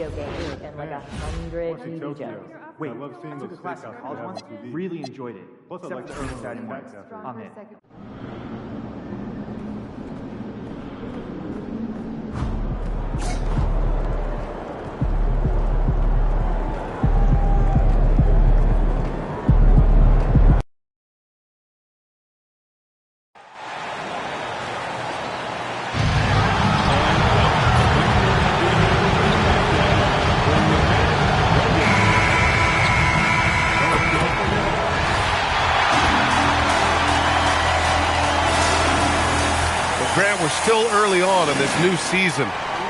video game and like 100 TV channels. Wait, I took a class in college once, really enjoyed it. Except for the early Saturday mornings. Amen. Grant, we're still early on in this new season.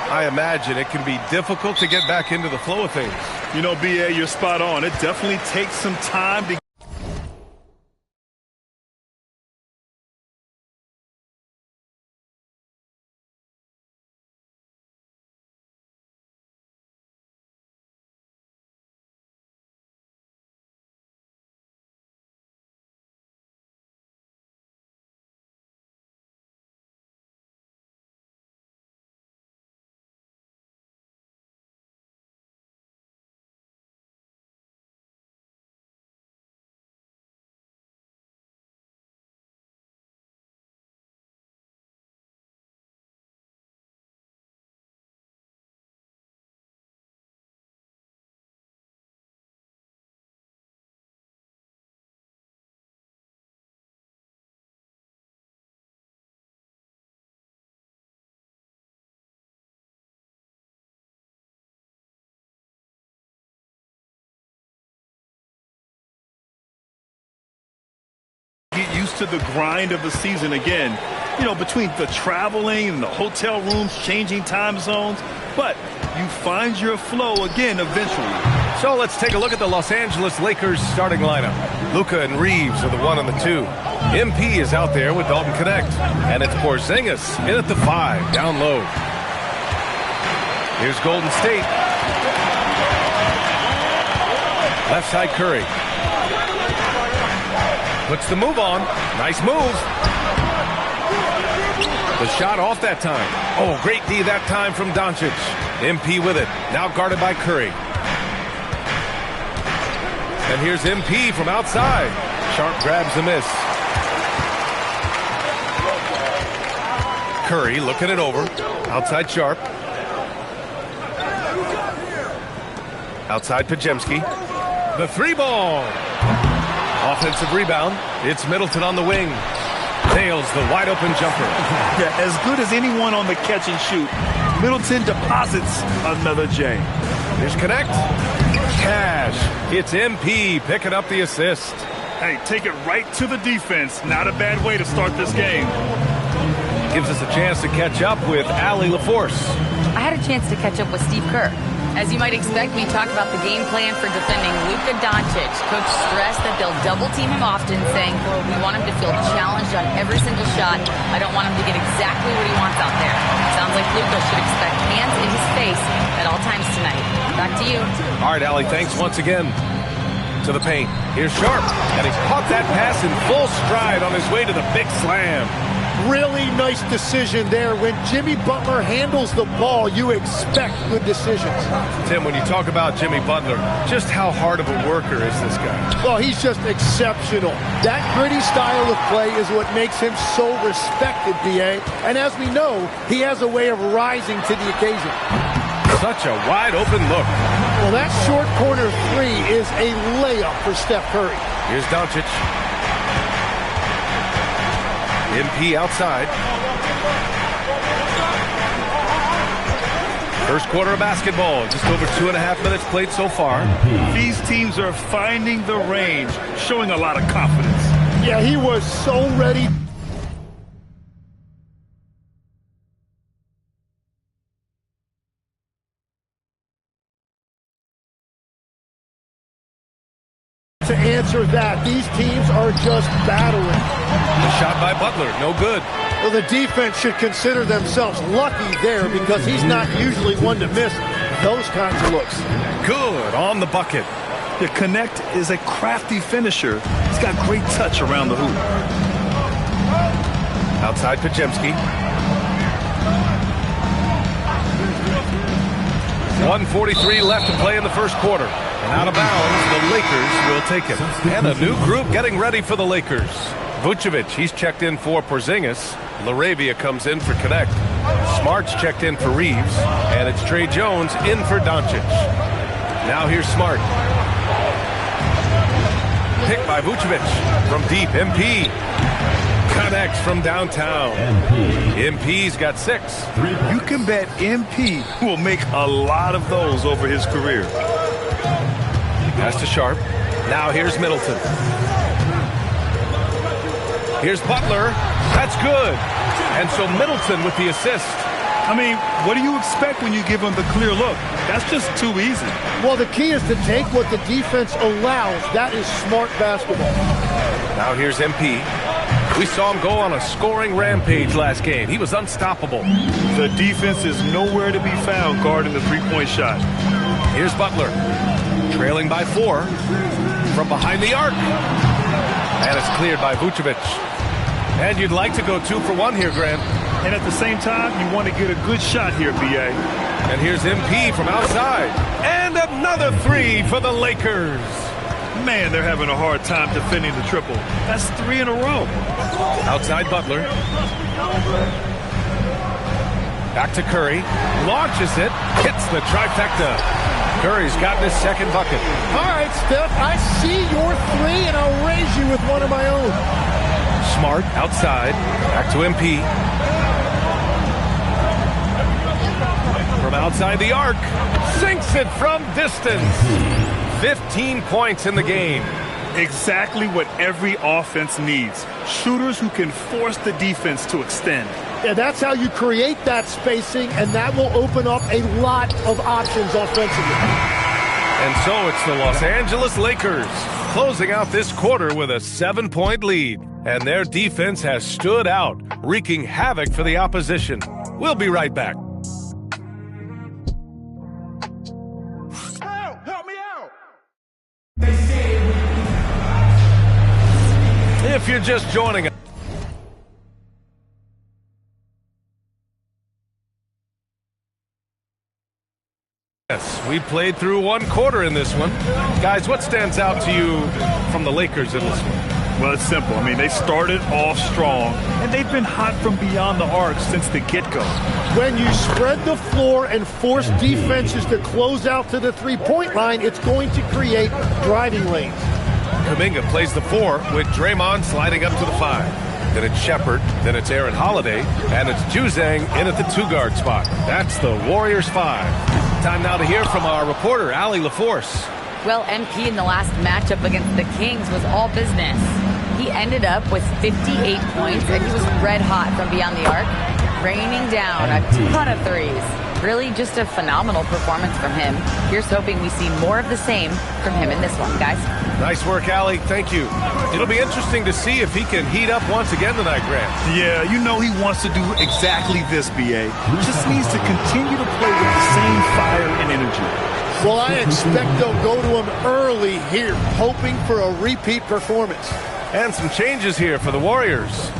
I imagine it can be difficult to get back into the flow of things. You know, B.A., you're spot on. It definitely takes some time to get used to the grind of the season again. You know, between the traveling and the hotel rooms, changing time zones. But you find your flow again eventually. So let's take a look at the Los Angeles Lakers starting lineup. Luka and Reeves are the 1 and the 2. MP is out there with Dalton Connect. And it's Porzingis in at the 5, down low. Here's Golden State. Left side Curry. Puts the move on. Nice move. The shot off that time. Oh, great D that time from Doncic. MP with it. Now guarded by Curry. And here's MP from outside. Sharp grabs the miss. Curry looking it over. Outside Sharp. Outside Pajemski. The 3-ball. Offensive rebound. It's Middleton on the wing. Nails the wide-open jumper. Yeah, as good as anyone on the catch and shoot. Middleton deposits another J. Here's Connect. Cash. It's MP picking up the assist. Hey, take it right to the defense. Not a bad way to start this game. Gives us a chance to catch up with Allie LaForce. I had a chance to catch up with Steve Kerr. As you might expect, we talked about the game plan for defending Luka Doncic. Coach stressed that they'll double-team him often, saying, we want him to feel challenged on every single shot. I don't want him to get exactly what he wants out there. Sounds like Luka should expect hands in his face at all times tonight. Back to you. All right, Allie, thanks once again. To the paint. Here's Sharp, and he's caught that pass in full stride on his way to the big slam. Really nice decision there. When Jimmy Butler handles the ball, you expect good decisions. Tim, when you talk about Jimmy Butler, just how hard of a worker is this guy? Well, he's just exceptional. That gritty style of play is what makes him so respected, B.A. And as we know, he has a way of rising to the occasion. Such a wide open look. Well, that short corner 3 is a layup for Steph Curry. Here's Doncic. MP outside. First quarter of basketball. Just over 2.5 minutes played so far. These teams are finding the range, showing a lot of confidence. Yeah, he was so ready. To answer that, these teams are just battling. The shot by Butler, no good. Well, the defense should consider themselves lucky there because he's not usually one to miss those kinds of looks. Good on the bucket. The Connect is a crafty finisher. He's got great touch around the hoop. Outside Pajemski. 1:43 left to play in the first quarter. And out of bounds, the Lakers will take it. And a new group getting ready for the Lakers. Vucevic, he's checked in for Porzingis. LaRavia comes in for Connect. Smart's checked in for Reeves. And it's Trey Jones in for Doncic. Now here's Smart. Pick by Vucevic. From deep, MP. Connects from downtown. MP's got 6. You can bet MP will make a lot of those over his career. Pass to Sharp. Now here's Middleton. Here's Butler. That's good. And so Middleton with the assist. I mean, what do you expect when you give him the clear look? That's just too easy. Well, the key is to take what the defense allows. That is smart basketball. Now here's MP. We saw him go on a scoring rampage last game. He was unstoppable. The defense is nowhere to be found guarding the three-point shot. Here's Butler. Trailing by 4. From behind the arc. And it's cleared by Vucevic. And you'd like to go 2 for 1 here, Grant. And at the same time, you want to get a good shot here, B.A. And here's MP from outside. And another 3 for the Lakers. Man, they're having a hard time defending the triple. That's 3 in a row. Outside Butler. Back to Curry. Launches it. Hits the trifecta. Curry's gotten his second bucket. All right, Steph, I see your 3, and I'll raise you with one of my own. Smart outside. Back to MP. From outside the arc. Sinks it from distance. 15 points in the game. Exactly what every offense needs. Shooters who can force the defense to extend. Yeah, that's how you create that spacing, and that will open up a lot of options offensively. And so it's the Los Angeles Lakers closing out this quarter with a 7-point lead. And their defense has stood out, wreaking havoc for the opposition. We'll be right back. Help me out! If you're just joining us. Yes, we played through 1 quarter in this one. Guys, what stands out to you from the Lakers in this one? Well, it's simple. I mean, they started off strong, and they've been hot from beyond the arc since the get-go. When you spread the floor and force defenses to close out to the three-point line, it's going to create driving lanes. Kuminga plays the 4 with Draymond sliding up to the 5. Then it's Shepard, then it's Aaron Holiday, and it's Juzang in at the 2-guard spot. That's the Warriors 5. Time now to hear from our reporter, Allie LaForce. Well, MP in the last matchup against the Kings was all business. He ended up with 58 points, and he was red hot from beyond the arc, raining down a ton of threes. Really just a phenomenal performance from him. Here's hoping we see more of the same from him in this one, guys. Nice work, Allie. Thank you. It'll be interesting to see if he can heat up once again tonight, Grant. Yeah, you know he wants to do exactly this, B.A. Just needs to continue to play with the same fire and energy. Well, I expect they'll go to him early here, hoping for a repeat performance. And some changes here for the Warriors.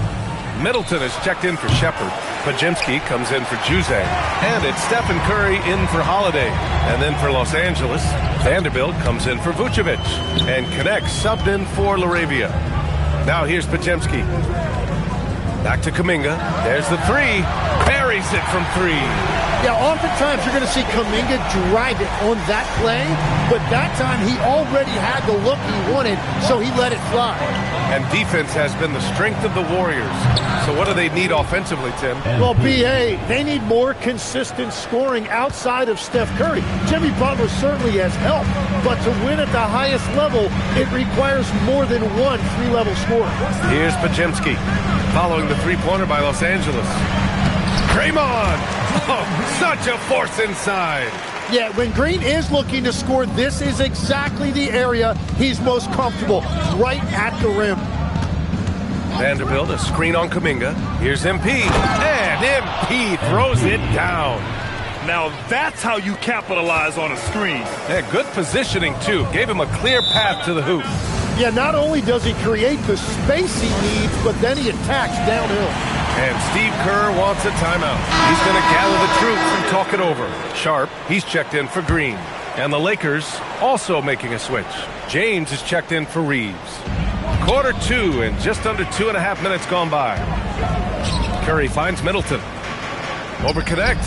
Middleton is checked in for Shepard. Pajemski comes in for Juzang. And it's Stephen Curry in for Holiday. And then for Los Angeles, Vanderbilt comes in for Vucevic. And Connect subbed in for LaRavia. Now here's Pajemski. Back to Kuminga. There's the 3. Buries it from 3. Yeah, oftentimes you're going to see Kuminga drive it on that play, but that time he already had the look he wanted, so he let it fly. And defense has been the strength of the Warriors. So what do they need offensively, Tim? Well, B.A., they need more consistent scoring outside of Steph Curry. Jimmy Butler certainly has helped, but to win at the highest level, it requires more than one 3-level scorer. Here's Pajemski, following the 3-pointer by Los Angeles. Draymond! Oh, such a force inside. Yeah, when Green is looking to score, this is exactly the area he's most comfortable, right at the rim. Vanderbilt, a screen on Kuminga. Here's MP, and MP throws it down. Now that's how you capitalize on a screen. Yeah, good positioning, too. Gave him a clear path to the hoop. Yeah, not only does he create the space he needs, but then he attacks downhill. And Steve Kerr wants a timeout. He's going to gather the troops and talk it over. Sharp, he's checked in for Green. And the Lakers also making a switch. James is checked in for Reeves. Quarter 2 and just under 2.5 minutes gone by. Curry finds Middleton. Over connect.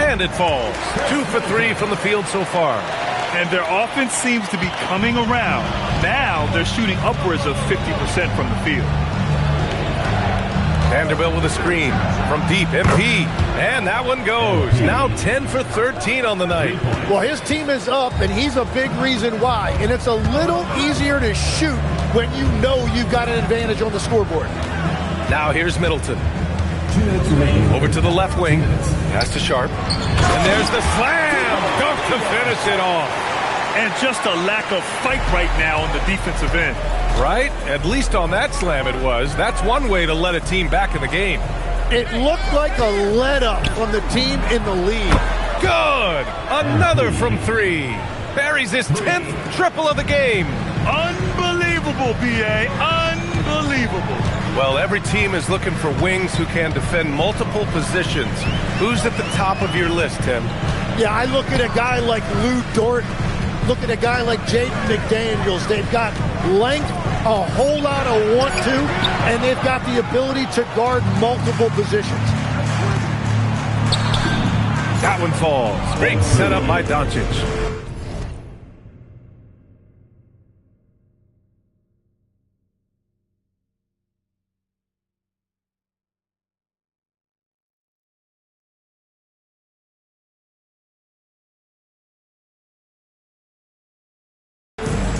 And it falls. 2 for 3 from the field so far. And their offense seems to be coming around. Now they're shooting upwards of 50% from the field. Vanderbilt with a screen from deep. MP. And that one goes. Now 10 for 13 on the night. Well, his team is up, and he's a big reason why. And it's a little easier to shoot when you know you've got an advantage on the scoreboard. Now here's Middleton. Over to the left wing. Pass to Sharp. And there's the slam. Dunk to finish it off. And just a lack of fight right now on the defensive end. Right? At least on that slam it was. That's one way to let a team back in the game. It looked like a let-up from the team in the lead. Good. Another from 3. Buries his 10th triple of the game. Unbelievable, B.A. Unbelievable. Well, every team is looking for wings who can defend multiple positions. Who's at the top of your list, Tim? Yeah, I look at a guy like Lou Dort. Look at a guy like Jaden McDaniels. They've got length, a whole lot of want-to, and they've got the ability to guard multiple positions. That one falls. Great setup by Doncic.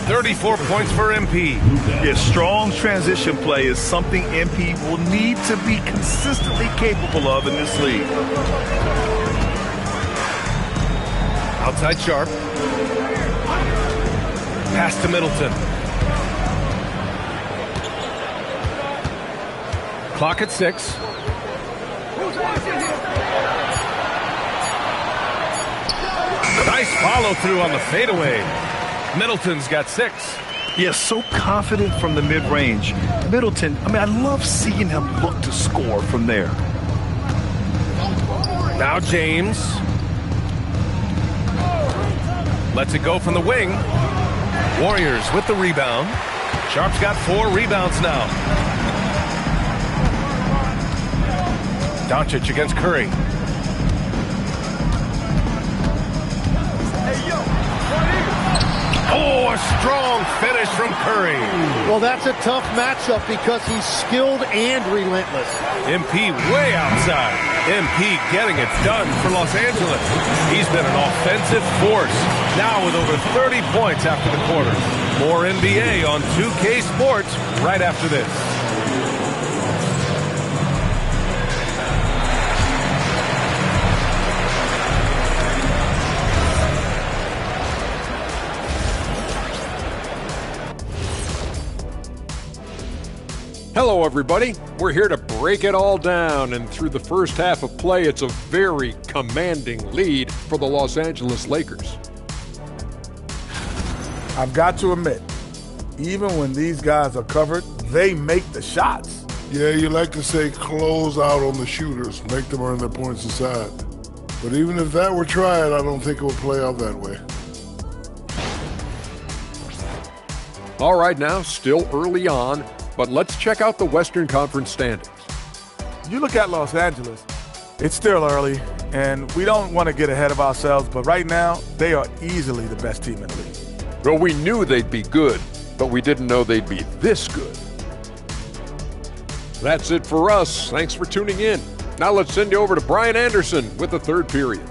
.34 points for MP. Yeah, strong transition play is something MP will need to be consistently capable of in this league. Outside Sharp. Pass to Middleton. Clock at 6. Nice follow through on the fadeaway. Middleton's got 6. Yeah, so confident from the mid-range. Middleton, I love seeing him look to score from there. Now James. Lets it go from the wing. Warriors with the rebound. Sharp's got 4 rebounds now. Doncic against Curry. Oh, a strong finish from Curry. Well, that's a tough matchup because he's skilled and relentless. MP way outside. MP getting it done for Los Angeles. He's been an offensive force. Now with over 30 points after the quarter. More NBA on 2K Sports right after this. Hello, everybody. We're here to break it all down, and through the first half of play, it's a very commanding lead for the Los Angeles Lakers. I've got to admit, even when these guys are covered, they make the shots. Yeah, you like to say close out on the shooters, make them earn their points inside. But even if that were tried, I don't think it would play out that way. All right, now, still early on, but let's check out the Western Conference standings. You look at Los Angeles, it's still early, and we don't want to get ahead of ourselves, but right now, they are easily the best team in the league. Well, we knew they'd be good, but we didn't know they'd be this good. That's it for us. Thanks for tuning in. Now let's send you over to Brian Anderson with the third period.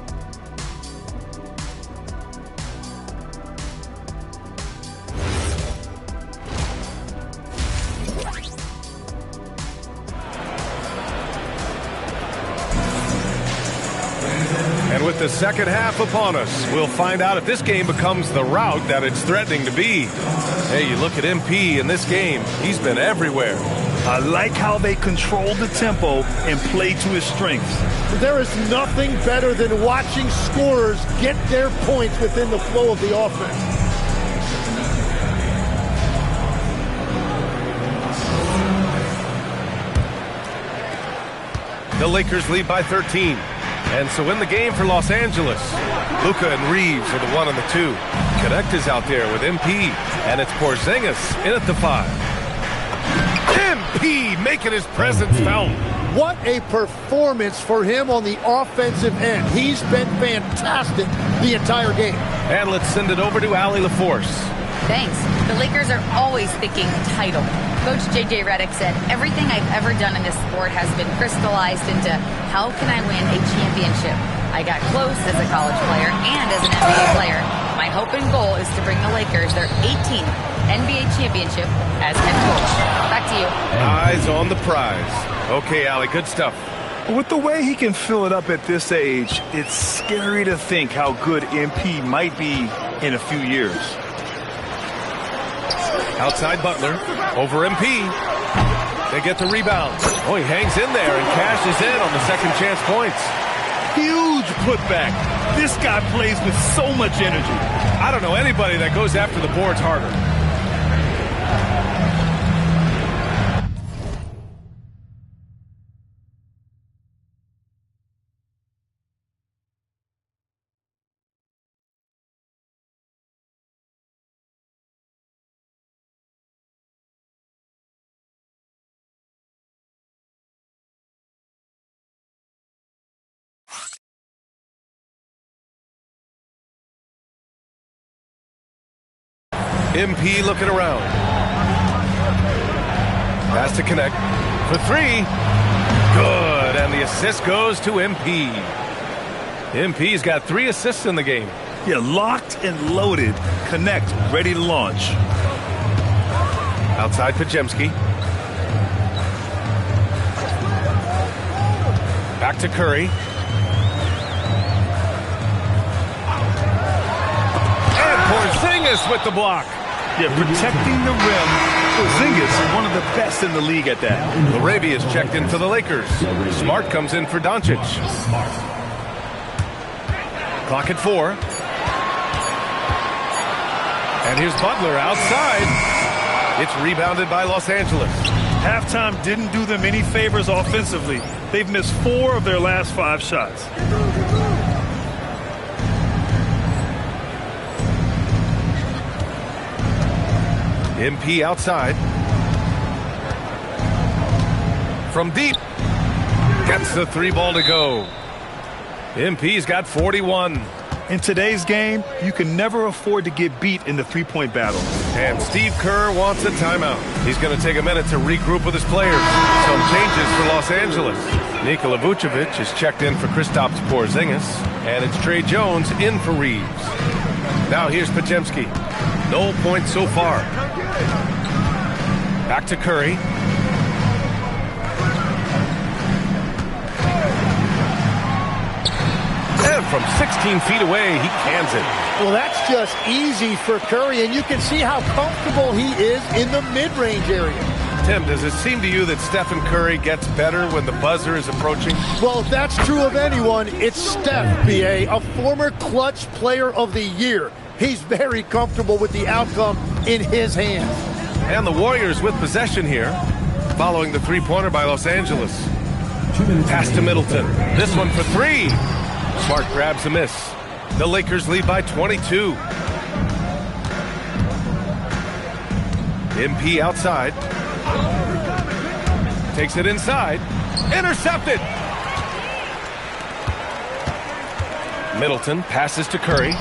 And with the second half upon us, we'll find out if this game becomes the rout that it's threatening to be. Hey, you look at MP in this game, he's been everywhere. I like how they control the tempo and play to his strengths. There is nothing better than watching scorers get their points within the flow of the offense. The Lakers lead by 13. And so in the game for Los Angeles, Luka and Reeves are the 1 and the 2. Connect is out there with MP, and it's Porzingis in at the 5. MP making his presence felt. What a performance for him on the offensive end. He's been fantastic the entire game. And let's send it over to Allie LaForce. Thanks. The Lakers are always thinking title. Coach J.J. Redick said, everything I've ever done in this sport has been crystallized into how can I win a championship. I got close as a college player and as an NBA player. My hope and goal is to bring the Lakers their 18th NBA championship as head coach. Back to you. Eyes on the prize. Okay, Allie, good stuff. With the way he can fill it up at this age, it's scary to think how good MP might be in a few years. Outside Butler, over MP. They get the rebound. Oh, he hangs in there and cashes in on the second chance points. Huge putback. This guy plays with so much energy. I don't know anybody that goes after the boards harder. MP looking around. Has to connect for 3. Good, and the assist goes to MP. MP's got 3 assists in the game. Yeah, locked and loaded. Connect, ready to launch. Outside Pajemski. Back to Curry. And Porzingis with the block. Yeah, protecting the rim. Porzingis, one of the best in the league at that. Arabia's checked in for the Lakers. Smart comes in for Doncic. Clock at 4. And here's Butler outside. It's rebounded by Los Angeles. Halftime didn't do them any favors offensively. They've missed 4 of their last 5 shots. MP outside. From deep. Gets the 3 ball to go. MP's got 41. In today's game, you can never afford to get beat in the three-point battle. And Steve Kerr wants a timeout. He's going to take a minute to regroup with his players. Some changes for Los Angeles. Nikola Vucevic is checked in for Kristaps Porzingis. And it's Trey Jones in for Reeves. Now here's Pajemski. No points so far. Back to Curry. And from 16 feet away, he cans it. Well, that's just easy for Curry, and you can see how comfortable he is in the mid-range area. Tim, does it seem to you that Stephen Curry gets better when the buzzer is approaching? Well, if that's true of anyone, it's Steph, B.A., a former clutch player of the year. He's very comfortable with the outcome in his hands. And the Warriors with possession here, following the three-pointer by Los Angeles. Pass to Middleton. This one for 3. Smart grabs a miss. The Lakers lead by 22. MP outside. Takes it inside. Intercepted. Middleton passes to Curry.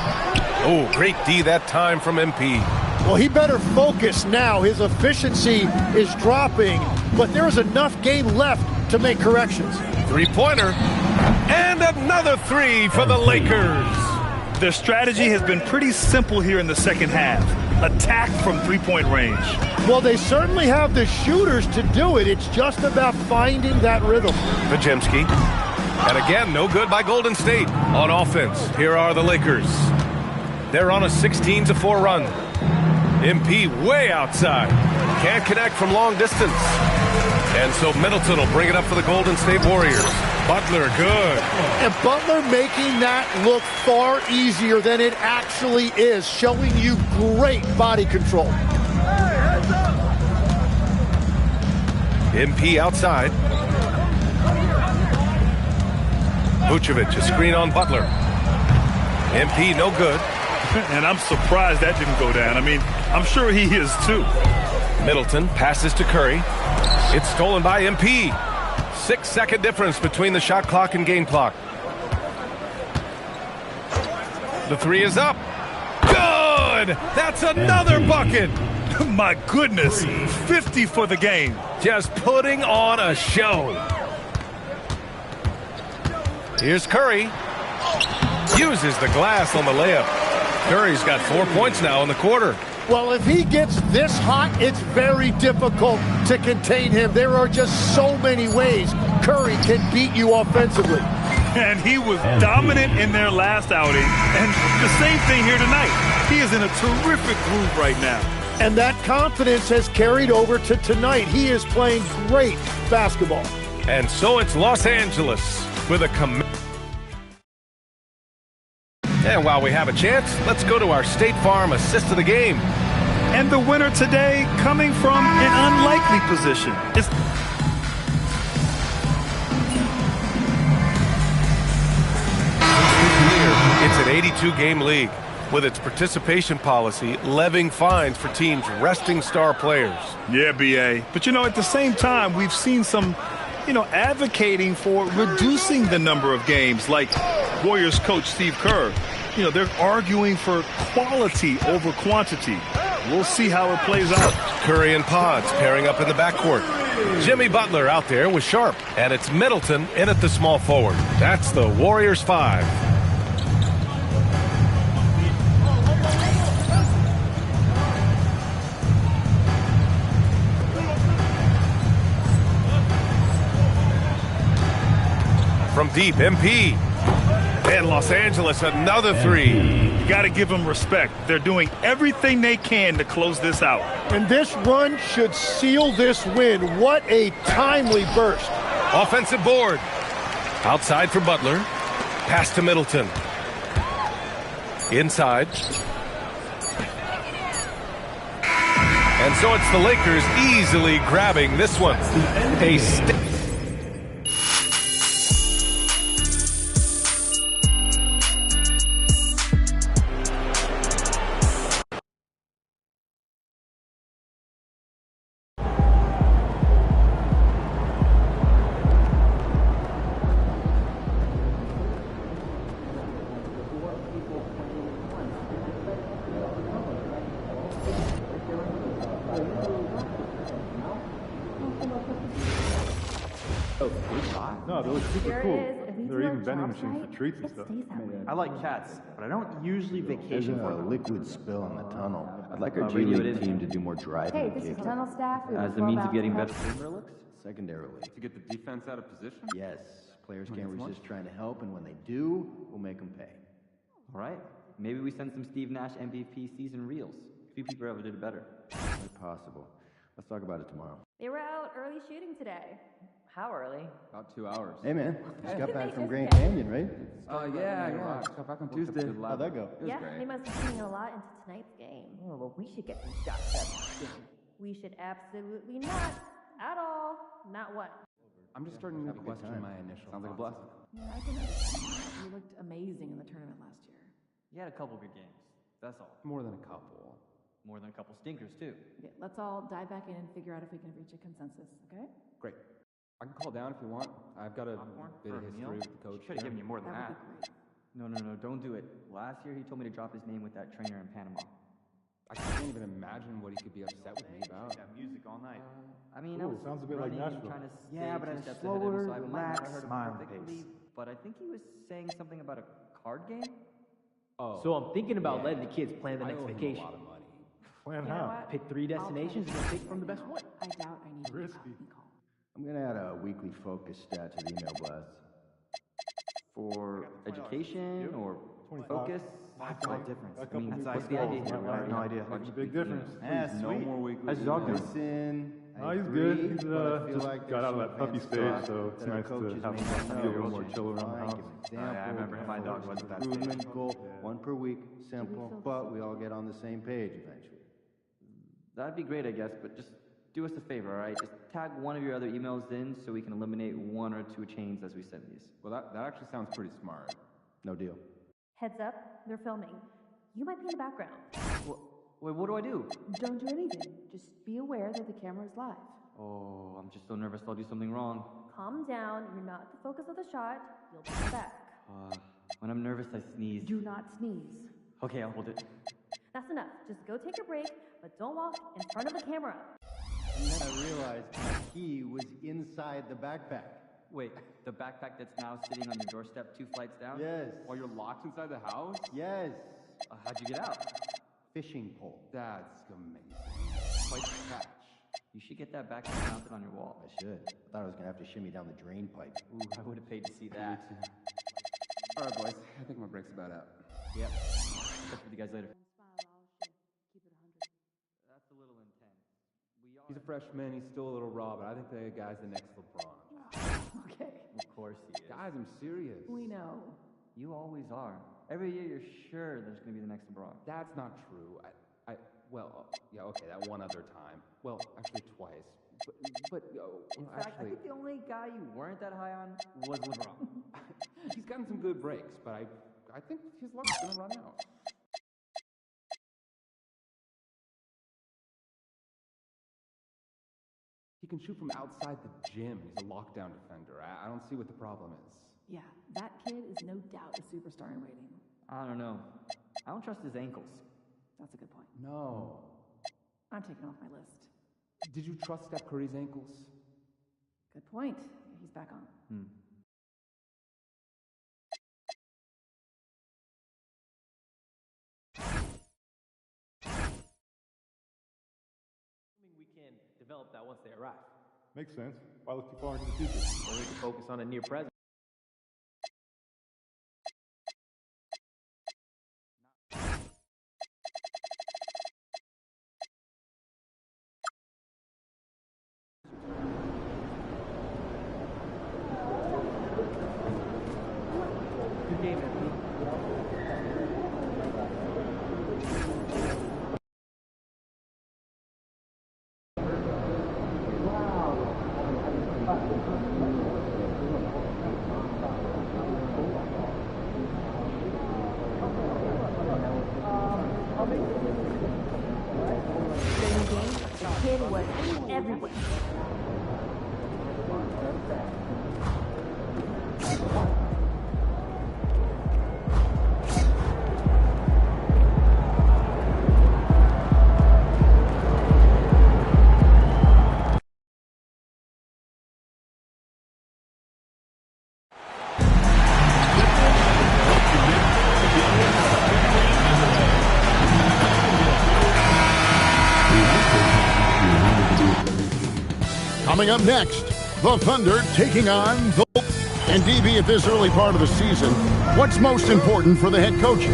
Oh, great D that time from MP. Well, he better focus now. His efficiency is dropping, but there is enough game left to make corrections. Three-pointer. And another 3 for the Lakers. Their strategy has been pretty simple here in the second half. Attack from three-point range. Well, they certainly have the shooters to do it. It's just about finding that rhythm. Pajemski. And again, no good by Golden State. On offense, here are the Lakers. They're on a 16-4 run. MP way outside. Can't connect from long distance. And so Middleton will bring it up for the Golden State Warriors. Butler, good. And Butler making that look far easier than it actually is, showing you great body control. MP outside. Vucevic, a screen on Butler. MP, no good. And I'm surprised that didn't go down. I mean, I'm sure he is too. Middleton passes to Curry. It's stolen by MP. 6-second difference between the shot clock and game clock. The three is up. Good! That's another bucket! My goodness, 50 for the game. Just putting on a show. Here's Curry. Uses the glass on the layup. Curry's got 4 points now in the quarter. Well, if he gets this hot, it's very difficult to contain him. There are just so many ways Curry can beat you offensively. And he was dominant in their last outing. And the same thing here tonight. He is in a terrific groove right now. And that confidence has carried over to tonight. He is playing great basketball. And so it's Los Angeles with a And while we have a chance, let's go to our State Farm assist of the game. And the winner today coming from an unlikely position. It's an 82-game league with its participation policy levying fines for teams resting star players. Yeah, B.A. But, at the same time, we've seen some, advocating for reducing the number of games, like Warriors coach Steve Kerr. They're arguing for quality over quantity. We'll see how it plays out. Curry and Pods pairing up in the backcourt. Jimmy Butler out there with Sharp. And it's Middleton in at the small forward. That's the Warriors 5. From deep, MP. And Los Angeles, another three. You got to give them respect. They're doing everything they can to close this out. And this run should seal this win. What a timely burst. Offensive board. Outside for Butler. Pass to Middleton. Inside. And so it's the Lakers easily grabbing this one. No, they look super cool. There are even vending machines for treats and stuff. I like cats, but I don't usually vacation for them. Liquid spill in the tunnel. I'd like our G League team to do more driving. Hey, this is tunnel staff. As a means of getting better looks? Secondarily. To get the defense out of position? Yes. Players can't resist trying to help, and when they do, we'll make them pay. All right. Maybe we send some Steve Nash MVP season reels. A few people ever did it better. Quite possible. Let's talk about it tomorrow. They were out early shooting today. How early? About 2 hours. Hey, man. Just got back from Grand Canyon, right? Yeah. Got back on Tuesday. How'd that go? Yeah, they must have seen a lot into tonight's game. Oh, well, we should get some shots up. We should absolutely not. At all. Not what? I'm just starting to question my initial. Sounds like a blessing. Yeah, I can understand. You looked amazing in the tournament last year. You had a couple good games. That's all. More than a couple. More than a couple stinkers, too. Okay, let's all dive back in and figure out if we can reach a consensus, okay? Great. I can call down if you want. I've got a bit of history with the coach. Should have given you more than that. That would be great. No, don't do it. Last year, he told me to drop his name with that trainer in Panama. I can't even imagine what he could be upset with me about. Yeah, music all night. I mean, Ooh, sounds a bit like Nashville. Trying to Yeah, but stay at a 2 steps ahead of him, slower, so I might not relaxed, have heard him smiling perfectly, pace. but I think he was saying something about a card game. Oh. So I'm thinking about letting the kids plan the next vacation. A lot of money. Plan You know how? what? Pick 3 destinations and then pick from the best one. I doubt I need to Risky. be call. I'm going to add a weekly focus stat to the email blast. For education or 25. focus? $5 difference. A couple What's weeks the ago. idea here? I have no idea. It's a big difference. Yeah, Please, no more weekly. How's your dog doing? Listen, Oh, he's good. He's just got out of that puppy stage, so it's nice to have him be a little more chill around the house. I remember my dog was at that stage. Improvement goal, 1 per week, simple, but we all get on the same page eventually. That'd be great, I guess, but just do us a favor, all right? Just tag one of your other emails in so we can eliminate 1 or 2 chains as we send these. Well, that actually sounds pretty smart. No deal. Heads up, they're filming. You might be in the background. Wait, what do I do? Don't do anything. Just be aware that the camera is live. Oh, I'm just so nervous I'll do something wrong. Calm down. You're not the focus of the shot. You'll be back. When I'm nervous, I sneeze. Do not sneeze. Okay, I'll hold it. That's enough. Just go take a break, but don't walk in front of the camera. And then I realized my key was inside the backpack. Wait, the backpack that's now sitting on your doorstep 2 flights down? Yes. While you're locked inside the house? Yes. How'd you get out? Fishing pole. That's amazing. Quite the catch. You should get that backpack mounted on your wall. I should. I thought I was going to have to shimmy down the drain pipe. Ooh, I would have paid to see that. All right, boys. I think my break's about out. Yep. Catch with you guys later. That's a little intense. He's a freshman. He's still a little raw, but I think the guy's the next LeBron. Okay. Of course he is. Guys, I'm serious. We know. You always are. Every year you're sure there's going to be the next LeBron. That's not true. Yeah, okay, that one other time. Well, actually twice. But In fact, I think the only guy you weren't that high on was LeBron. He's gotten some good breaks, but I think his luck's going to run out. He can shoot from outside the gym. He's a lockdown defender. I don't see what the problem is. Yeah, that kid is no doubt a superstar in waiting. I don't know. I don't trust his ankles. That's a good point. No. I'm taking off my list. Did you trust Steph Curry's ankles? Good point. He's back on. We can develop that once they arrive. Makes sense. Why look too far into the future? Or we can focus on a near present. Good game, Anthony. The kid was everywhere. Coming up next, the Thunder taking on the... And DB, at this early part of the season, what's most important for the head coaches?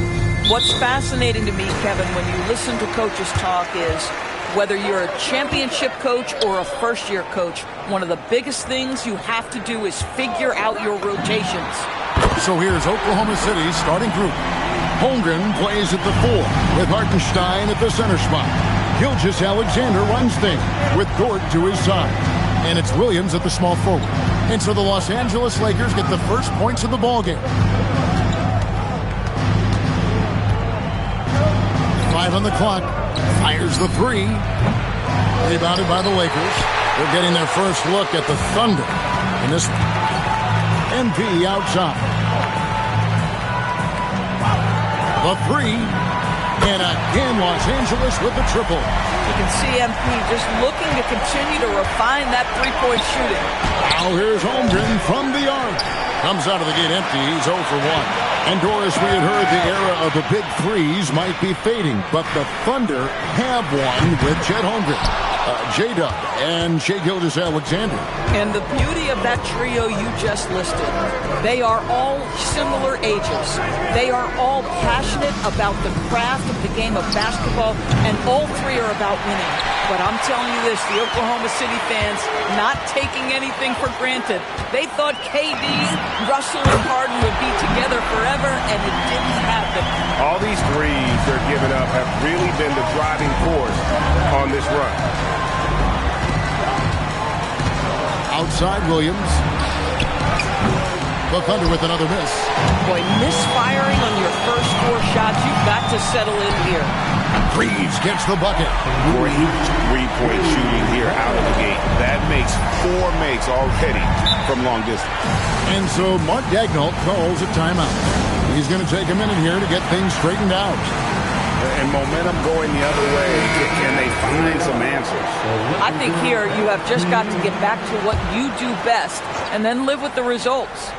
What's fascinating to me, Kevin, when you listen to coaches talk is whether you're a championship coach or a first-year coach, one of the biggest things you have to do is figure out your rotations. So here's Oklahoma City's starting group. Holmgren plays at the 4, with Hartenstein at the center spot. Gilgeous-Alexander runs things, with Dort to his side. And it's Williams at the small forward. And so the Los Angeles Lakers get the first points of the ballgame. 5 on the clock. Fires the 3. Rebounded by the Lakers. They're getting their first look at the Thunder in this MP outside. The 3. And again, Los Angeles with the triple. You can see MP just looking to continue to refine that three-point shooting. Now here's Holmgren from the arc. Comes out of the gate empty. He's 0 for 1. And Doris, we had heard the era of the big threes might be fading, but the Thunder have one with Chet Holmgren, J-Dub, and Shai Gilgeous-Alexander. And the beauty of that trio you just listed, they are all similar ages. They are all passionate about the craft of the game of basketball, and all 3 are about winning. But I'm telling you this, the Oklahoma City fans not taking anything for granted. They thought KD, Russell, and Harden would be together forever, and it didn't happen. All these threes they're giving up have really been the driving force on this run. Outside Williams. The Thunder with another miss. Boy, misfiring on your first 4 shots, you've got to settle in here. Reeves gets the bucket. Great three-point shooting here out of the gate. That makes 4 makes already from long distance. And so Mark Daigneault calls a timeout. He's going to take a minute here to get things straightened out. And momentum going the other way. Can they find some answers? I think here you have just got to get back to what you do best and then live with the results.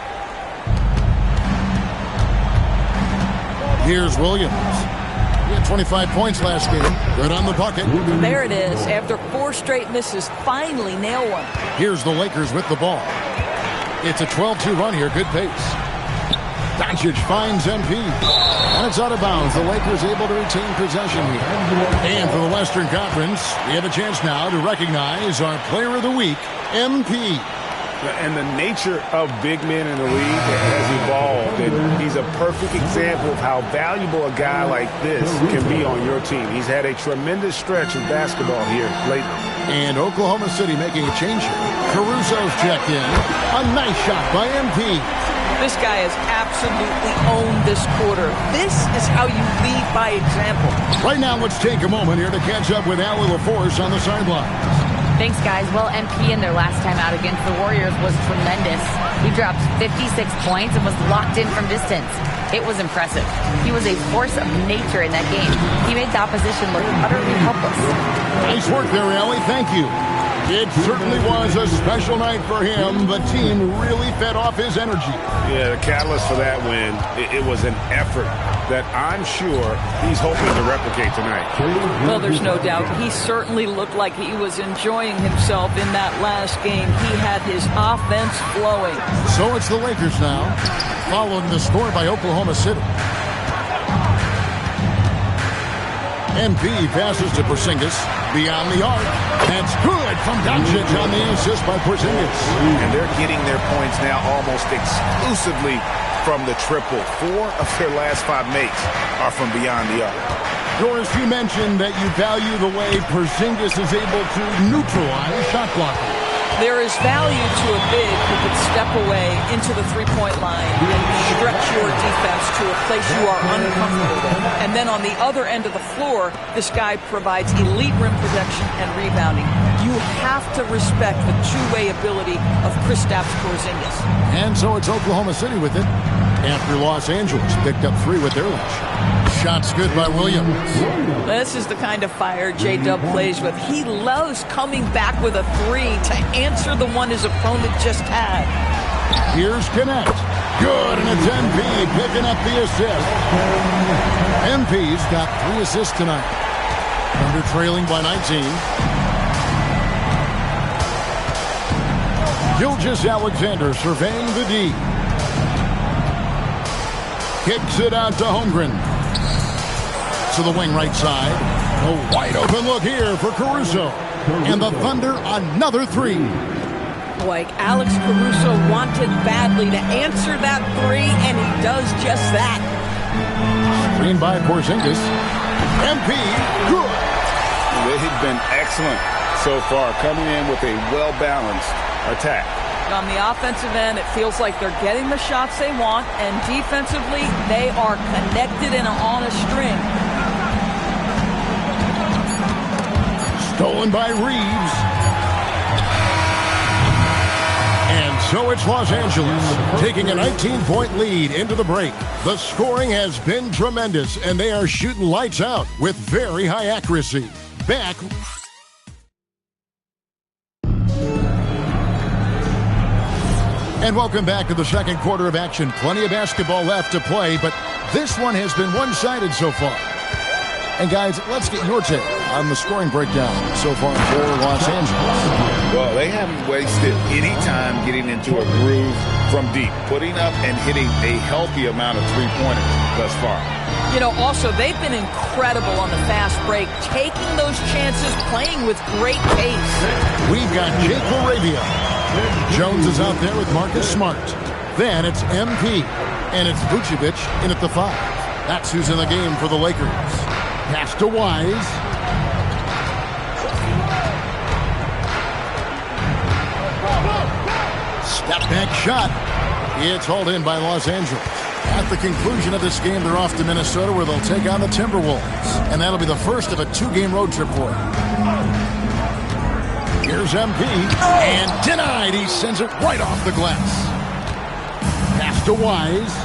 Here's Williams. He had 25 points last game. Good on the bucket. There it is. After 4 straight misses, finally nail one. Here's the Lakers with the ball. It's a 12-2 run here. Good pace. Doncic finds MP. And it's out of bounds. The Lakers able to retain possession here. And for the Western Conference, we have a chance now to recognize our Player of the Week, MP. And the nature of big men in the league has evolved. And he's a perfect example of how valuable a guy like this can be on your team. He's had a tremendous stretch of basketball here lately. And Oklahoma City making a change here. Caruso's checked in. A nice shot by MP. This guy has absolutely owned this quarter. This is how you lead by example. Right now, let's take a moment here to catch up with Allie LaForce on the sidelines. Thanks, guys. Well, MP in their last time out against the Warriors was tremendous. He dropped 56 points and was locked in from distance. It was impressive. He was a force of nature in that game. He made the opposition look utterly helpless. Nice work there, Allie. Thank you. It certainly was a special night for him. The team really fed off his energy. Yeah, the catalyst for that win, it was an effort that I'm sure he's hoping to replicate tonight. Well, there's no doubt. He certainly looked like he was enjoying himself in that last game. He had his offense flowing. So it's the Lakers now, following the score by Oklahoma City. MP passes to Porzingis beyond the arc. That's good from Doncic on the assist by Porzingis. And they're getting their points now almost exclusively from the triple. 4 of their last 5 makes are from beyond the arc. Doris, you mentioned that you value the way Porzingis is able to neutralize shot blocking. There is value to a big who could step away into the three-point line and stretch your defense to a place you are uncomfortable with. And then on the other end of the floor, this guy provides elite rim protection and rebounding. You have to respect the two-way ability of Kristaps Porzingis. And so it's Oklahoma City with it, after Los Angeles picked up 3 with their lunch. Shots good by Williams. This is the kind of fire J-Dub plays with. He loves coming back with a 3 to answer the one his opponent just had. Here's Connect. Good, and it's MP picking up the assist. MP's got 3 assists tonight. Under trailing by 19. Gilgeous Alexander surveying the D. Kicks it out to Holmgren. To the wing right side. A wide open look here for Caruso. And the Thunder another 3. Like Alex Caruso wanted badly to answer that 3, and he does just that. Screen by Porzingis. MP, good. They've been excellent so far, coming in with a well-balanced attack. On the offensive end, it feels like they're getting the shots they want, and defensively, they are connected and on a string. Stolen by Reeves. And so it's Los Angeles taking a 19-point lead into the break. The scoring has been tremendous, and they are shooting lights out with very high accuracy. Back. And welcome back to the second quarter of action. Plenty of basketball left to play, but this one has been one-sided so far. And guys, let's get your take on the scoring breakdown so far for Los Angeles. Well, they haven't wasted any time getting into a groove from deep, putting up and hitting a healthy amount of three-pointers thus far. You know, also, they've been incredible on the fast break, taking those chances, playing with great pace. We've got Jake Arabia. Jones is out there with Marcus Smart. Then it's MP, and it's Vucevic in at the 5. That's who's in the game for the Lakers. Pass to Wise. That back shot, it's hauled in by Los Angeles. At the conclusion of this game, they're off to Minnesota where they'll take on the Timberwolves. And that'll be the first of a 2-game road trip for them. Here's MP, and denied. He sends it right off the glass. Pass to Wise.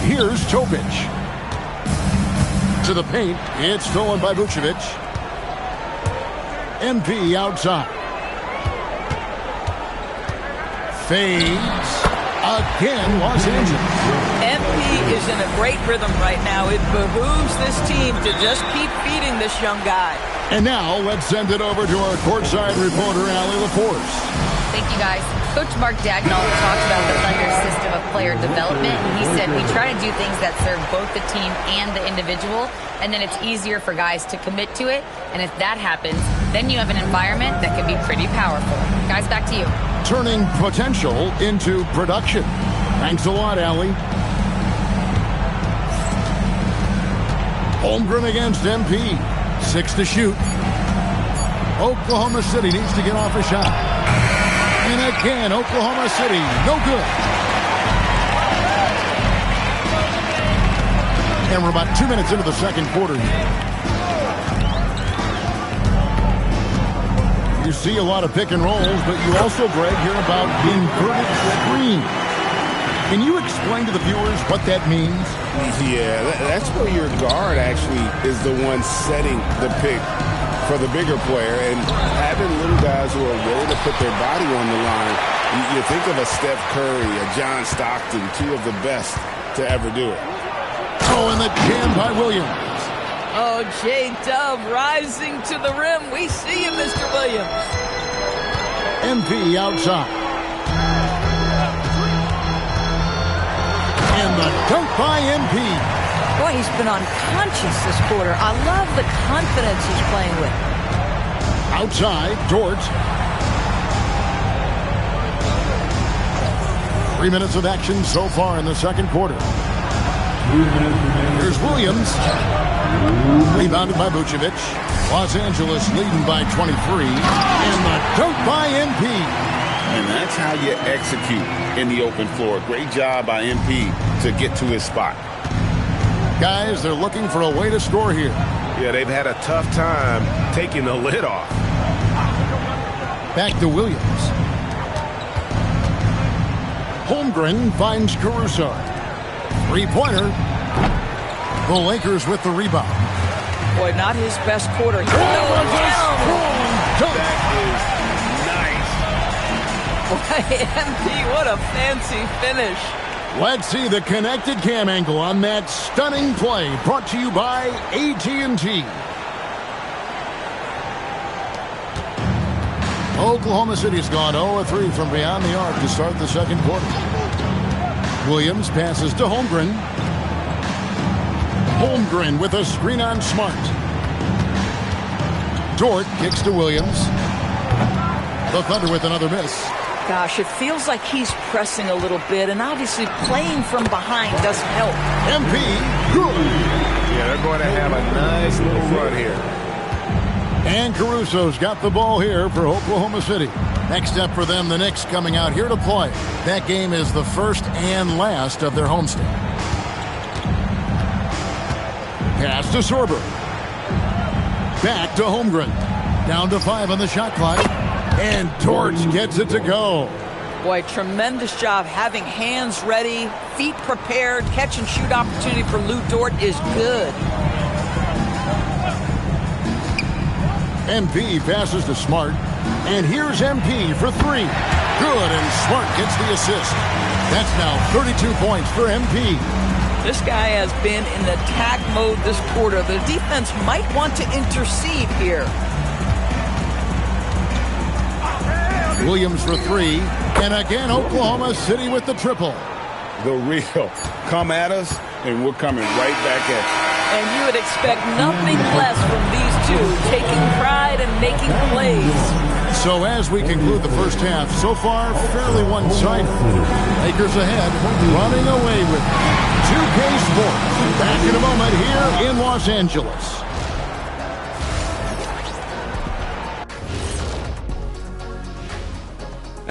Here's Topic. To the paint. It's stolen by Vucevic. MP outside. Fades. Again, Los Angeles. MP is in a great rhythm right now. It behooves this team to just keep feeding this young guy. And now, let's send it over to our courtside reporter, Allie LaForce. Thank you, guys. Coach Mark Dagnall talked about the Thunder's system of player development. He said, we try to do things that serve both the team and the individual, and then it's easier for guys to commit to it. And if that happens, then you have an environment that can be pretty powerful. Guys, back to you. Turning potential into production. Thanks a lot, Allie. Holmgren against MP. 6 to shoot. Oklahoma City needs to get off a shot. And again, Oklahoma City, no good. And we're about 2 minutes into the second quarter here. You see a lot of pick and rolls, but you also, Greg, hear about inverted screen. Can you explain to the viewers what that means? Yeah, that's where your guard actually is the one setting the pick for the bigger player, and having little guys who are willing to put their body on the line. You think of a Steph Curry, a John Stockton, 2 of the best to ever do it. Oh, and the jam by Williams. Oh, J-Dub rising to the rim. We see you, Mr. Williams. MP outside. And the dunk by MP. Boy, he's been unconscious this quarter. I love the confidence he's playing with. Outside, Dort. 3 minutes of action so far in the second quarter. Here's Williams. Rebounded by Vucevic. Los Angeles leading by 23. And the dunk by MP. And that's how you execute in the open floor. Great job by MP to get to his spot. Guys, they're looking for a way to score here. Yeah, they've had a tough time taking the lid off. Back to Williams. Holmgren finds Caruso. 3-pointer. The Lakers with the rebound. Boy, not his best quarter. Boy, MP, what a fancy finish. Let's see the connected cam angle on that stunning play, brought to you by AT&T. Oklahoma City's gone 0-3 from beyond the arc to start the second quarter. Williams passes to Holmgren. Holmgren with a screen on Smart. Dort kicks to Williams. The Thunder with another miss. Gosh, it feels like he's pressing a little bit, and obviously playing from behind doesn't help. MP, good. Yeah, they're going to have a nice little run here. And Caruso's got the ball here for Oklahoma City. Next up for them, the Knicks coming out here to play. That game is the first and last of their homestand. Pass to Sorber. Back to Holmgren. Down to 5 on the shot clock. And Dort gets it to go. Boy, tremendous job having hands ready, feet prepared. Catch and shoot opportunity for Lou Dort is good. MP passes to Smart. And here's MP for 3. Good, and Smart gets the assist. That's now 32 points for MP. This guy has been in attack mode this quarter. The defense might want to intercede here. Williams for 3. And again, Oklahoma City with the triple. The real. Come at us, and we're coming right back at you. And you would expect nothing less from these two, taking pride and making plays. So as we conclude the first half, so far fairly one-sided. Lakers ahead, running away with 2K Sports. Back in a moment here in Los Angeles.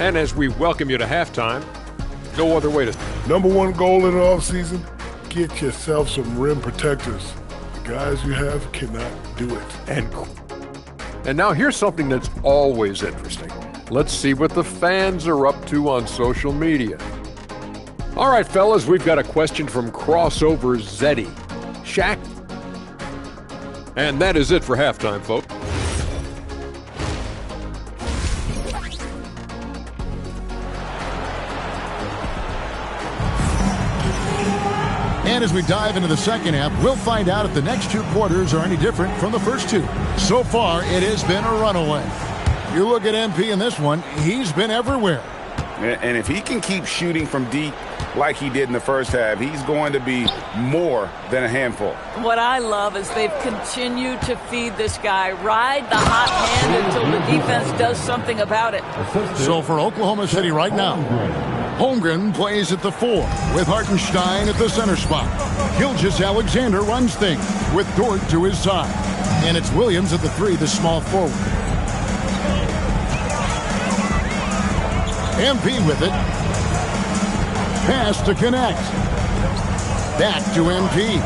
And as we welcome you to halftime, no other way to... Number one goal in the offseason, get yourself some rim protectors. The guys you have cannot do it. And now here's something that's always interesting. Let's see what the fans are up to on social media. All right, fellas, we've got a question from Crossover Zeddy. Shaq? And that is it for halftime, folks. And as we dive into the second half, we'll find out if the next two quarters are any different from the first two. So far, it has been a runaway. You look at MP in this one, he's been everywhere. And if he can keep shooting from deep like he did in the first half, he's going to be more than a handful. What I love is they've continued to feed this guy, ride the hot hand until the defense does something about it. So for Oklahoma City right now, Holmgren plays at the 4 with Hartenstein at the center spot. Gilgeous-Alexander runs things with Dort to his side. And it's Williams at the 3, the small forward. MP with it. Pass to connect. Back to MP.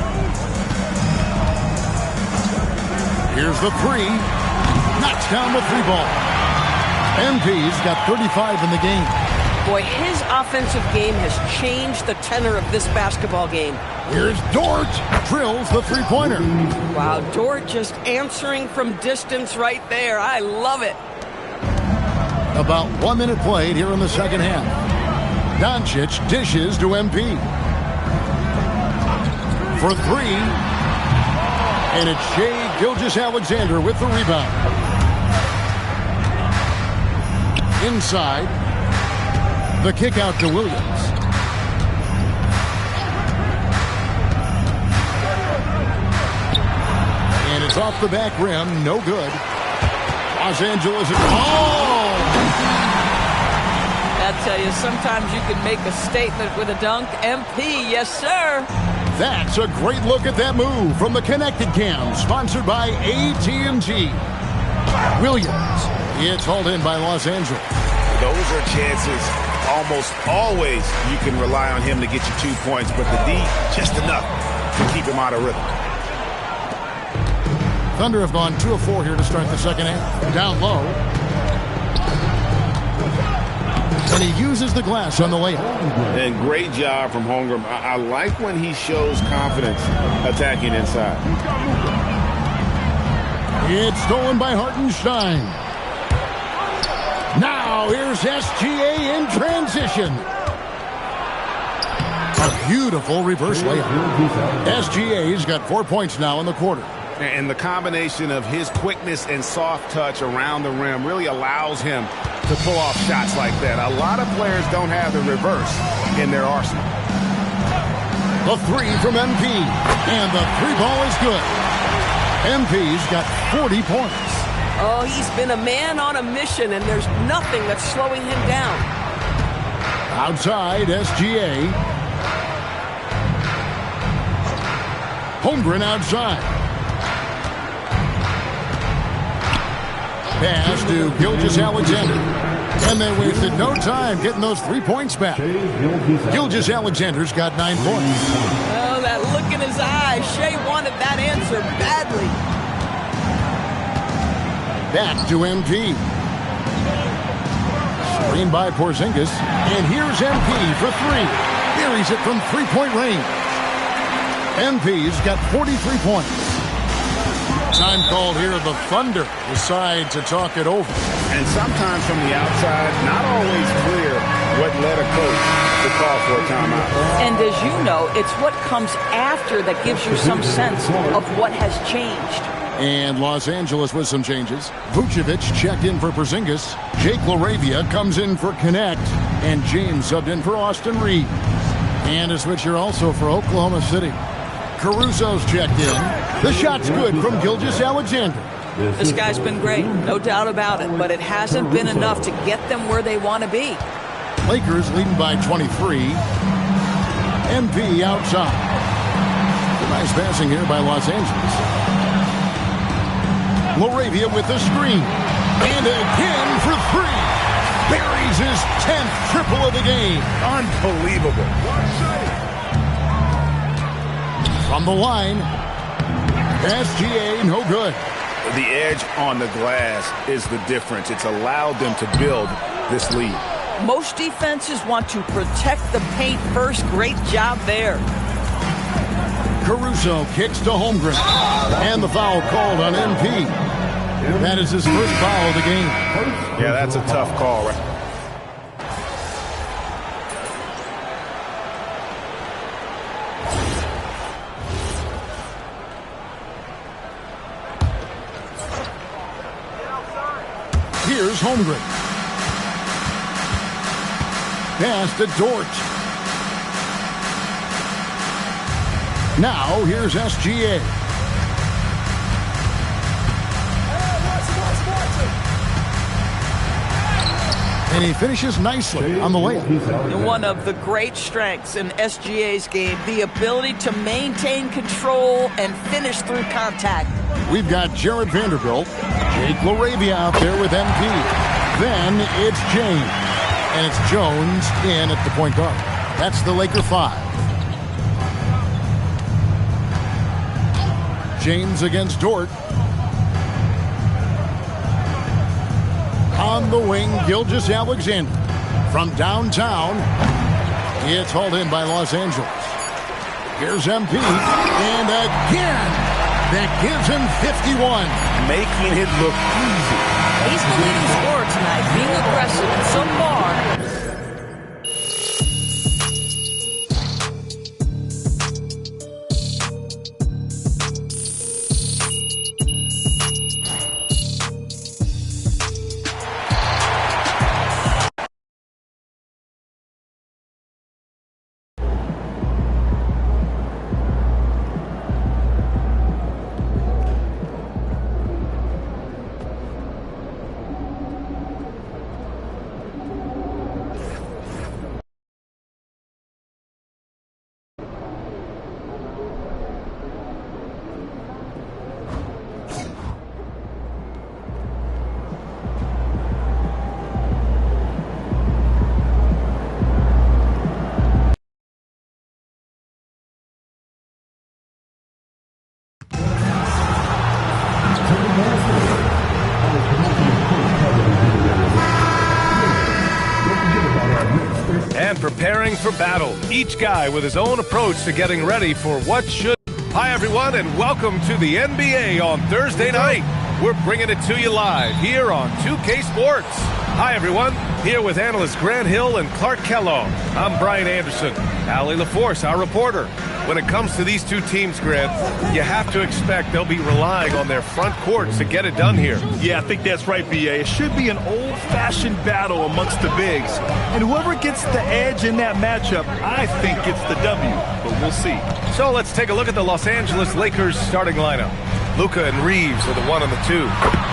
Here's the 3. Knocks down the 3 ball. MP's got 35 in the game. Boy, his offensive game has changed the tenor of this basketball game. Here's Dort. Drills the 3-pointer. Wow, Dort just answering from distance right there. I love it. About 1 minute played here in the second half. Doncic dishes to MP. For 3. And it's Shai Gilgeous-Alexander with the rebound. Inside. The kick out to Williams. And it's off the back rim. No good. Los Angeles. I tell you, sometimes you can make a statement with a dunk. MP, yes, sir. That's a great look at that move from the Connected Cam, sponsored by AT&T. Williams. It's hauled in by Los Angeles. Those are chances. Almost always you can rely on him to get you 2 points, but the D, just enough to keep him out of rhythm. Thunder have gone 2 of 4 here to start the second half. Down low. And he uses the glass on the layup. And great job from Holmgren. I like when he shows confidence attacking inside. It's stolen by Hartenstein. Now here's SGA in transition. A beautiful reverse layup. SGA's got 4 points now in the quarter. And the combination of his quickness and soft touch around the rim really allows him to pull off shots like that. A lot of players don't have the reverse in their arsenal. The 3 from MP. And the 3 ball is good. MP's got 40 points. Oh, he's been a man on a mission, and there's nothing that's slowing him down. Outside, SGA. Holmgren outside. Pass to Gilgeous-Alexander. And they wasted no time getting those 3 points back. Gilgeous-Alexander's got 9 points. Oh, that look in his eye. Shai wanted that answer badly. Back to MP. Screen by Porzingis. And here's MP for 3. Buries it from 3-point range. MP's got 43 points. Time called here. The Thunder decide to talk it over. And sometimes from the outside, not always clear what led a coach to call for a timeout. And as you know, it's what comes after that gives you some sense of what has changed. And Los Angeles with some changes. Vucevic checked in for Porzingis. Jake LaRavia comes in for Connect. And James subbed in for Austin Reeves. And a switch here also for Oklahoma City. Caruso's checked in. The shot's good from Gilgeous-Alexander. This guy's been great, no doubt about it, but it hasn't been enough to get them where they want to be. Lakers leading by 23. MP outside. Nice passing here by Los Angeles. LaRavia with the screen. And again for 3. Buries lays his 10th triple of the game. Unbelievable. From the line, SGA, no good. The edge on the glass is the difference. It's allowed them to build this lead. Most defenses want to protect the paint first. Great job there. Caruso kicks to Holmgren. And the foul called on MP. That is his first foul of the game. Yeah, that's a tough call, right? Here's Holmgren. Pass to Dort. Now here's SGA. And he finishes nicely on the layup. One of the great strengths in SGA's game, the ability to maintain control and finish through contact. We've got Jared Vanderbilt, Jake LaRavia out there with MP. Then it's James. And it's Jones in at the point guard. That's the Laker 5. James against Dort. On the wing, Gilgeous-Alexander. From downtown, it's hauled in by Los Angeles. Here's MP. And again, that gives him 51. Making it look easy. He's the leading scorer tonight, being aggressive, and so far, And preparing for battle, each guy with his own approach to getting ready for what should. Hi everyone, and welcome to the NBA on Thursday night. We're bringing it to you live here on 2K Sports. Hi everyone, here with analysts Grant Hill and Clark Kellogg. I'm Brian Anderson. Allie LaForce, our reporter. When it comes to these two teams, Grant, you have to expect they'll be relying on their front courts to get it done here. Yeah, I think that's right, BA. It should be an old-fashioned battle amongst the bigs. And whoever gets the edge in that matchup, I think gets the W. But we'll see. So let's take a look at the Los Angeles Lakers starting lineup. Luka and Reeves are the 1 and the 2.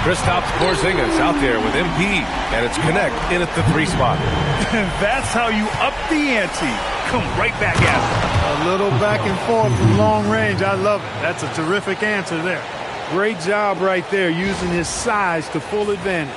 Kristaps Porzingis out there with MP, and it's Connect in at the 3 spot. That's how you up the ante. Come right back at it. A little back and forth from long range. I love it. That's a terrific answer there. Great job right there, using his size to full advantage.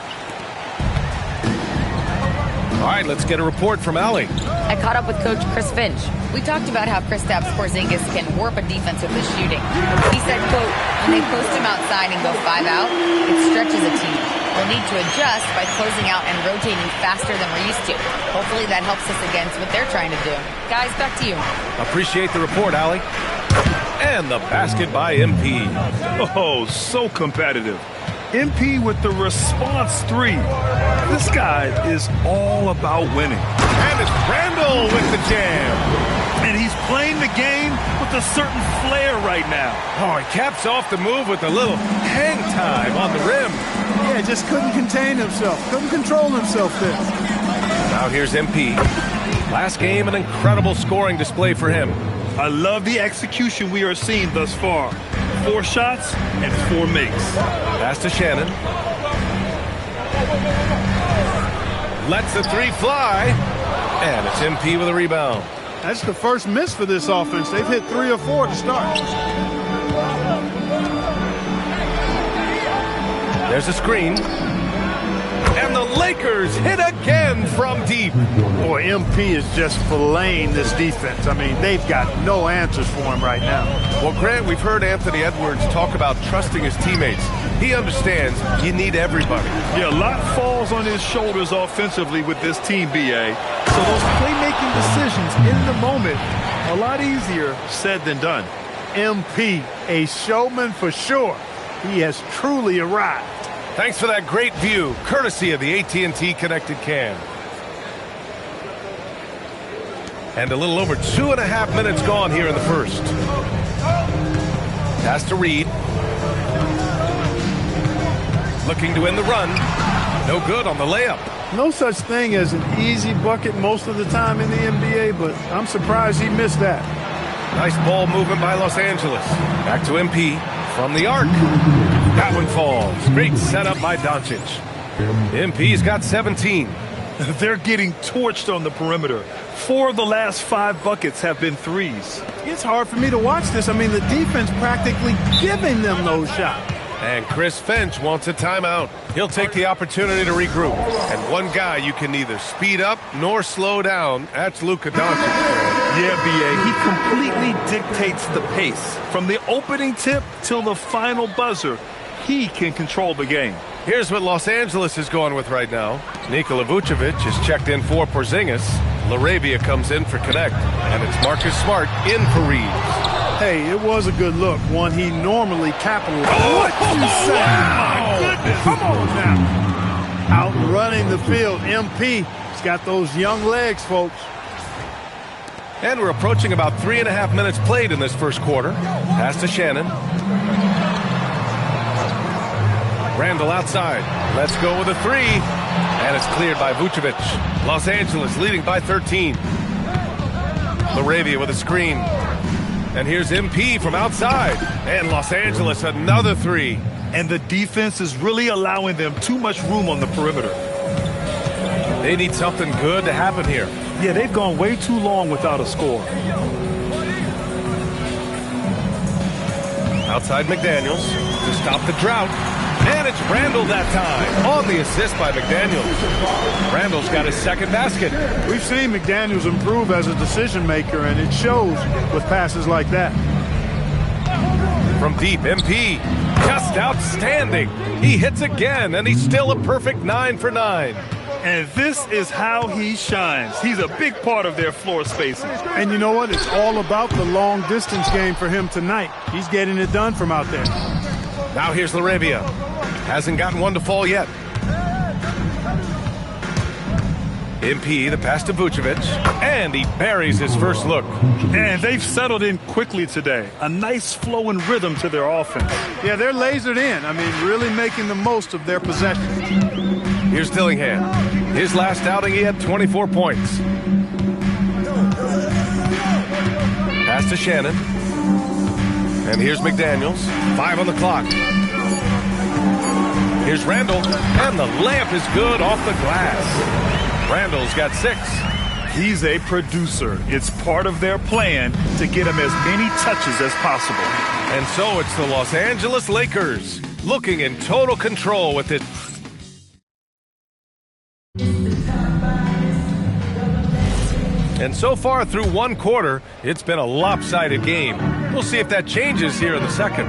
All right, let's get a report from Allie. I caught up with Coach Chris Finch. We talked about how Kristaps Porzingis can warp a defense with his shooting. He said, quote, when they post him outside and go 5 out, it stretches a team. We'll need to adjust by closing out and rotating faster than we're used to. Hopefully that helps us against what they're trying to do. Guys, back to you. Appreciate the report, Allie. And the basket by MP. Oh, so competitive. MP with the response 3. This guy is all about winning. And it's Randall with the jam. And he's playing the game with a certain flair right now. Oh, he caps off the move with a little hang time on the rim. Yeah, just couldn't contain himself. Couldn't control himself there. Now here's MP. Last game, an incredible scoring display for him. I love the execution we are seeing thus far. 4 shots and 4 makes. Pass to Shannon. Lets the 3 fly. And it's MP with a rebound. That's the first miss for this offense. They've hit 3 or 4 to start. There's a screen. And the Lakers hit again from deep. Boy, MP is just filleting this defense. I mean, they've got no answers for him right now. Well, Grant, we've heard Anthony Edwards talk about trusting his teammates. He understands you need everybody. Yeah, a lot falls on his shoulders offensively with this team, BA. So those playmaking decisions in the moment, a lot easier said than done. MP, a showman for sure. He has truly arrived. Thanks for that great view, courtesy of the AT&T Connected Cam. And a little over 2.5 minutes gone here in the first. Pass to Reed. Looking to win the run. No good on the layup. No such thing as an easy bucket most of the time in the NBA, but I'm surprised he missed that. Nice ball movement by Los Angeles. Back to MP from the arc. That one falls. Great setup by Doncic. MP's got 17. They're getting torched on the perimeter. 4 of the last 5 buckets have been threes. It's hard for me to watch this. I mean, the defense practically giving them those shots. And Chris Finch wants a timeout. He'll take the opportunity to regroup. And one guy you can neither speed up nor slow down, that's Luka Doncic. Yeah, BA, he completely dictates the pace. From the opening tip till the final buzzer, he can control the game. Here's what Los Angeles is going with right now. Nikola Vucevic is checked in for Porzingis. LaRavia comes in for Connect. And it's Marcus Smart in for Reeves. Hey, it was a good look, one he normally capitalized. What you say? Wow. My goodness, come on now. Outrunning the field, MP. He's got those young legs, folks. And we're approaching about 3.5 minutes played in this first quarter. Pass to Shannon. Randall outside. Let's go with a 3. And it's cleared by Vucevic. Los Angeles leading by 13. LaRavia with a screen. And here's MP from outside. And Los Angeles another 3. And the defense is really allowing them too much room on the perimeter. They need something good to happen here. Yeah, they've gone way too long without a score. Outside McDaniels to stop the drought. And it's Randall that time on the assist by McDaniels. Randall's got his second basket. We've seen McDaniels improve as a decision maker, and it shows with passes like that. From deep, MP, just outstanding. He hits again, and he's still a perfect 9 for 9. And this is how he shines. He's a big part of their floor spacing. And you know what? It's all about the long distance game for him tonight. He's getting it done from out there. Now here's LaRavia. Hasn't gotten one to fall yet. MP, the pass to Vucevic, and he buries his first look. And they've settled in quickly today. A nice flow and rhythm to their offense. Yeah, they're lasered in. I mean, really making the most of their possessions. Here's Dillingham. His last outing, he had 24 points. Pass to Shannon. And here's McDaniels. 5 on the clock. Here's Randall. And the layup is good off the glass. Randall's got 6. He's a producer. It's part of their plan to get him as many touches as possible. And so it's the Los Angeles Lakers looking in total control with it. And so far through one quarter, it's been a lopsided game. We'll see if that changes here in the second.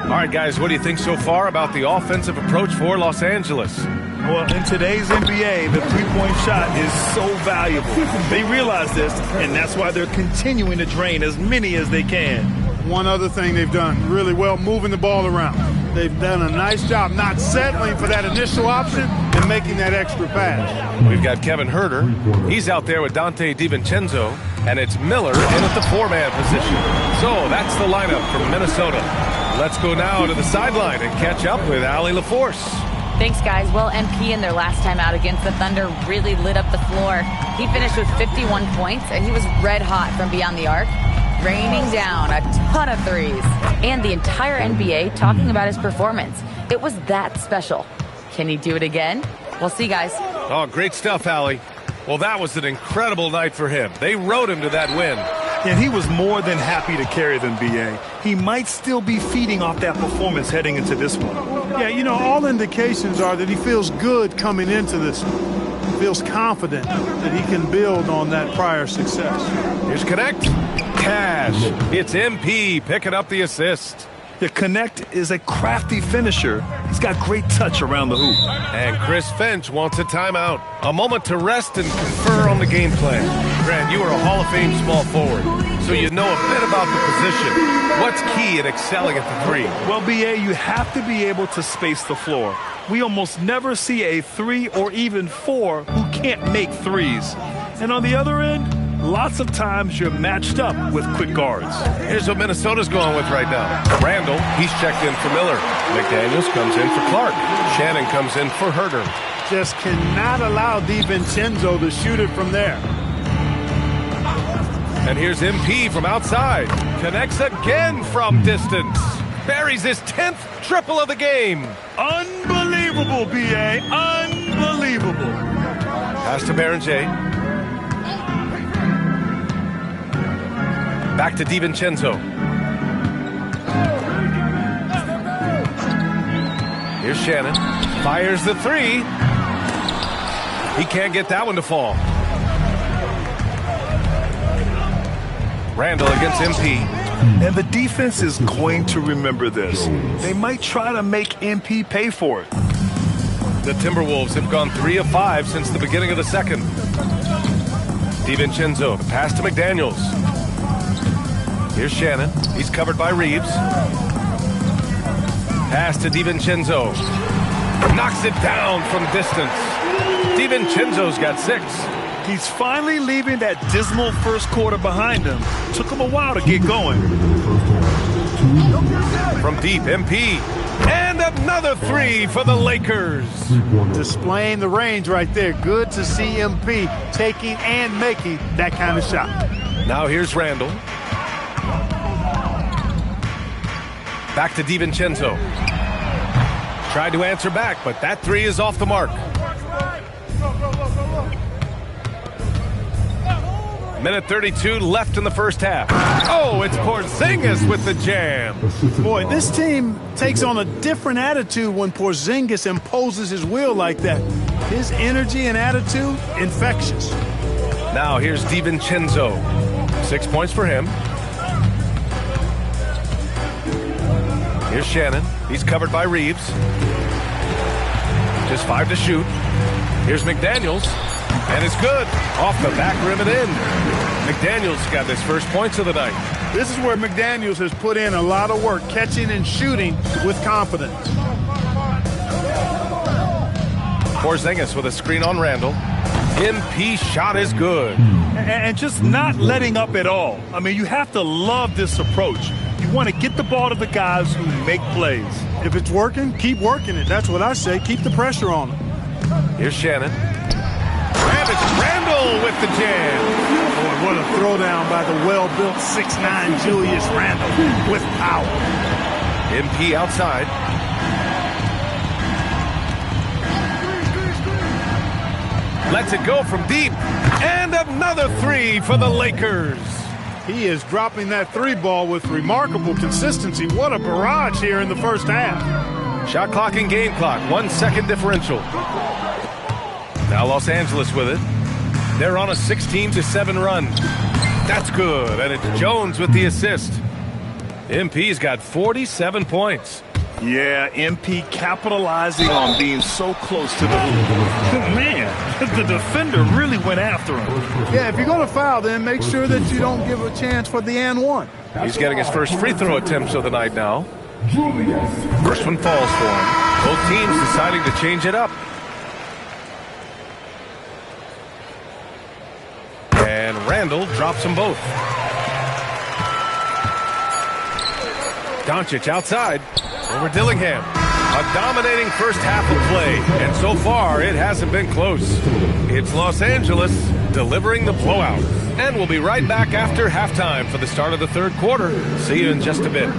All right, guys, what do you think so far about the offensive approach for Los Angeles? Well, in today's NBA, the three-point shot is so valuable. They realize this, and that's why they're continuing to drain as many as they can. One other thing they've done really well, moving the ball around. They've done a nice job not settling for that initial option and making that extra pass. We've got Kevin Huerter. He's out there with Dante DiVincenzo, and it's Miller in at the 4-man position. So that's the lineup from Minnesota. Let's go now to the sideline and catch up with Allie LaForce. Thanks, guys. Well, MP in their last time out against the Thunder really lit up the floor. He finished with 51 points, and he was red hot from beyond the arc, raining down a ton of threes. And the entire NBA talking about his performance. It was that special. Can he do it again? We'll see, guys. Oh, great stuff, Allie. Well, that was an incredible night for him. They rode him to that win. And he was more than happy to carry them, B.A. He might still be feeding off that performance heading into this one. Yeah, you know, all indications are that he feels good coming into this one. Feels confident that he can build on that prior success. Here's Connect. Cash. It's MP picking up the assist. The Connect is a crafty finisher. He's got great touch around the hoop. And Chris Finch wants a timeout. A moment to rest and confer on the game plan. Grant, you are a Hall of Fame small forward, so you know a bit about the position. What's key in excelling at the three? Well, B.A., you have to be able to space the floor. We almost never see a 3 or even 4 who can't make threes. And on the other end, lots of times you're matched up with quick guards. Here's what Minnesota's going with right now. Randall, he's checked in for Miller. McDaniels comes in for Clark. Shannon comes in for Herter. Just cannot allow DiVincenzo to shoot it from there. And here's MP from outside. Connects again from distance. Buries his 10th triple of the game. Unbelievable, B.A. Unbelievable. Pass to Berenger. Back to DiVincenzo. Here's Shannon. Fires the three. He can't get that one to fall. Randall against MP. And the defense is going to remember this. They might try to make MP pay for it. The Timberwolves have gone 3 of 5 since the beginning of the second. DiVincenzo, the pass to McDaniels. Here's Shannon. He's covered by Reeves. Pass to DiVincenzo. Knocks it down from distance. DiVincenzo's got 6. He's finally leaving that dismal first quarter behind him. Took him a while to get going. From deep, MP. And another 3 for the Lakers. Displaying the range right there. Good to see MP taking and making that kind of shot. Now here's Randall. Back to DiVincenzo. Tried to answer back, but that 3 is off the mark. Minute 32 left in the first half. Oh, it's Porzingis with the jam. Boy, this team takes on a different attitude when Porzingis imposes his will like that. His energy and attitude, infectious. Now here's DiVincenzo. 6 points for him. Here's Shannon. He's covered by Reeves. Just 5 to shoot. Here's McDaniels. And it's good. Off the back rim and in. McDaniels got his first points of the night. This is where McDaniels has put in a lot of work, catching and shooting with confidence. Porzingis with a screen on Randall. MP shot is good. And just not letting up at all. I mean, you have to love this approach. You want to get the ball to the guys who make plays. If it's working, keep working it. That's what I say. Keep the pressure on them. Here's Shannon. Randall with the jam. Boy, what a throwdown by the well-built 6'9" Julius Randall with power. MP outside. Lets it go from deep. And another 3 for the Lakers. He is dropping that 3 ball with remarkable consistency. What a barrage here in the first half. Shot clock and game clock. 1 second differential. Now Los Angeles with it. They're on a 16-7 run. That's good. And it's Jones with the assist. MP's got 47 points. Yeah, MP capitalizing on being so close to the hoop. Man, the defender really went after him. Yeah, if you're going to foul, then make sure that you don't give a chance for the and one. He's getting his first free throw attempts of the night now. First one falls for him. Both teams deciding to change it up. And Randall drops them both. Doncic outside over Dillingham. A dominating first half of play, and so far it hasn't been close. It's Los Angeles delivering the blowout. And we'll be right back after halftime for the start of the third quarter. See you in just a bit.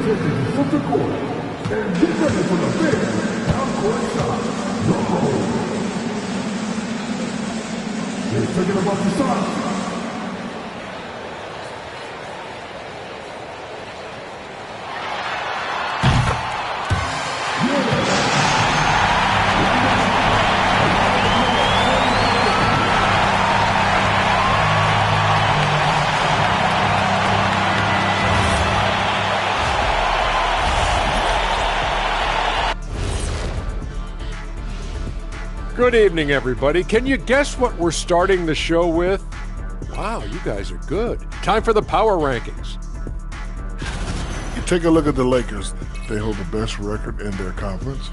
Good evening, everybody. Can you guess what we're starting the show with? Wow, you guys are good. Time for the power rankings. You take a look at the Lakers. They hold the best record in their conference.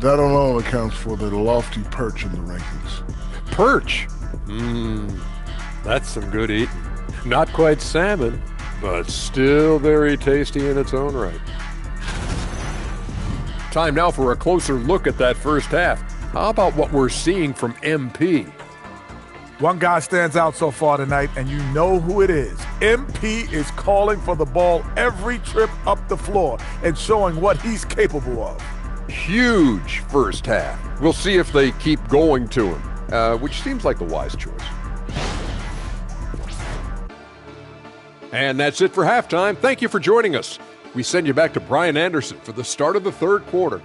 That alone accounts for their lofty perch in the rankings. Perch? That's some good eating. Not quite salmon, but still very tasty in its own right. Time now for a closer look at that first half. How about what we're seeing from MP? One guy stands out so far tonight, and you know who it is. MP is calling for the ball every trip up the floor and showing what he's capable of. Huge first half. We'll see if they keep going to him, which seems like the wise choice. And that's it for halftime. Thank you for joining us. We send you back to Brian Anderson for the start of the third quarter.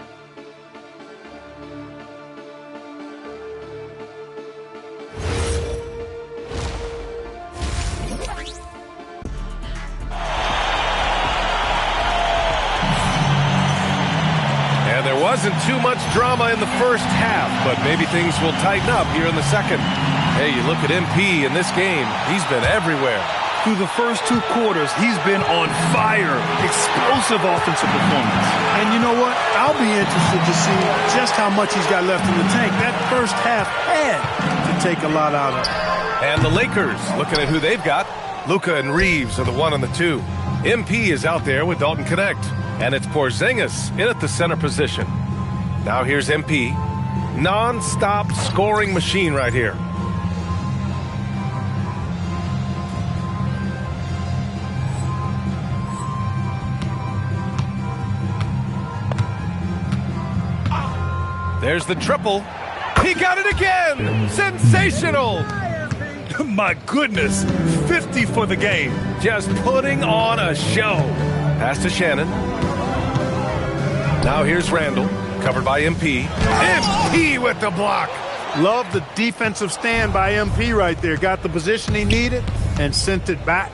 Wasn't too much drama in the first half, but maybe things will tighten up here in the second. Hey, you look at MP in this game, he's been everywhere. Through the first two quarters, he's been on fire. Explosive offensive performance. And you know what? I'll be interested to see just how much he's got left in the tank. That first half had to take a lot out of it. And the Lakers, looking at who they've got, Luka and Reeves are the 1 and the 2. MP is out there with Dalton Connect. And it's Porzingis in at the center position. Now here's MP. Non-stop scoring machine right here. There's the triple. He got it again! Sensational! My goodness, 50 for the game. Just putting on a show. Pass to Shannon. Now here's Randall, covered by MP. MP with the block. Love the defensive stand by MP right there. Got the position he needed and sent it back.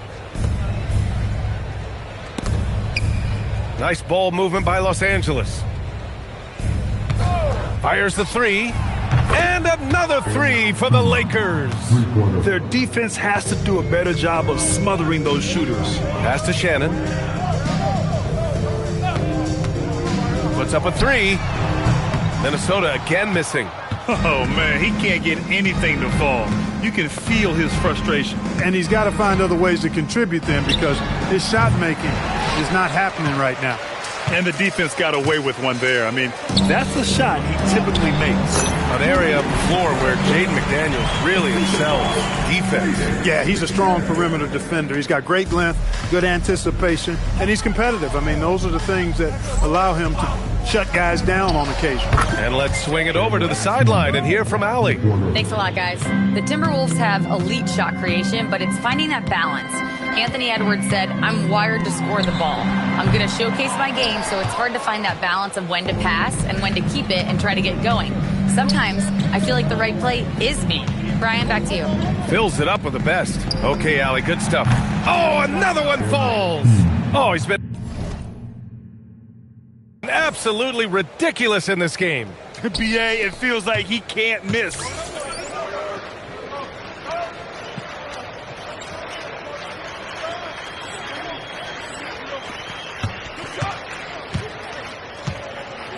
Nice ball movement by Los Angeles. Fires the three. And another three for the Lakers. Their defense has to do a better job of smothering those shooters. Pass to Shannon. Puts up a three. Minnesota again missing. Oh, man, he can't get anything to fall. You can feel his frustration. And he's got to find other ways to contribute then because his shot making is not happening right now. And the defense got away with one there. I mean, that's a shot he typically makes. An area of the floor where Jaden McDaniels really excels defense. Yeah, he's a strong perimeter defender. He's got great length, good anticipation, and he's competitive. I mean, those are the things that allow him to shut guys down on occasion. And let's swing it over to the sideline and hear from Allie. Thanks a lot, guys. The Timberwolves have elite shot creation, but it's finding that balance. Anthony Edwards said, I'm wired to score the ball. I'm going to showcase my game, so it's hard to find that balance of when to pass and when to keep it and try to get going. Sometimes I feel like the right play is me. Brian, back to you. Fills it up with the best. Okay, Allie, good stuff. Oh, another one falls. Oh, he's been absolutely ridiculous in this game. BA, it feels like he can't miss.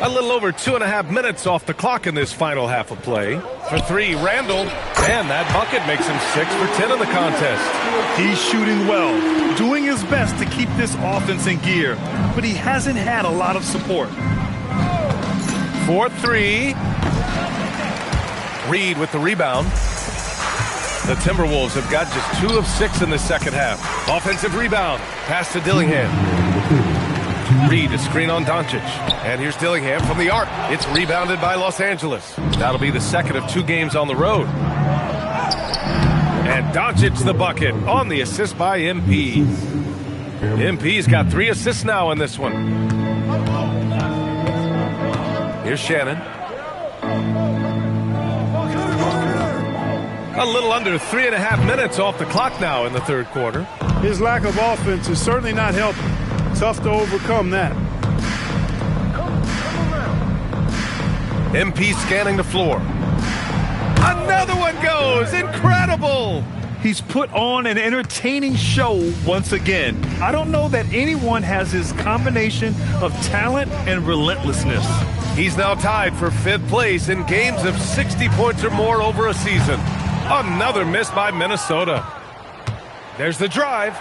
A little over 2.5 minutes off the clock in this final half of play. For three, Randall. And that bucket makes him 6 for 10 in the contest. He's shooting well, doing his best to keep this offense in gear, but he hasn't had a lot of support. 4-3. Reed with the rebound. The Timberwolves have got just 2 of 6 in the second half. Offensive rebound. Pass to Dillingham. Reed, a screen on Doncic. And here's Dillingham from the arc. It's rebounded by Los Angeles. That'll be the second of 2 games on the road. And Doncic the bucket on the assist by MP. MP's got 3 assists now in this one. Here's Shannon. A little under 3.5 minutes off the clock now in the third quarter. His lack of offense is certainly not helping. Tough to overcome that. MP scanning the floor. another one goes. Incredible. He's put on an entertaining show once again. I don't know that anyone has his combination of talent and relentlessness. He's now tied for 5th place in games of 60 points or more over a season. Another miss by Minnesota. There's the drive.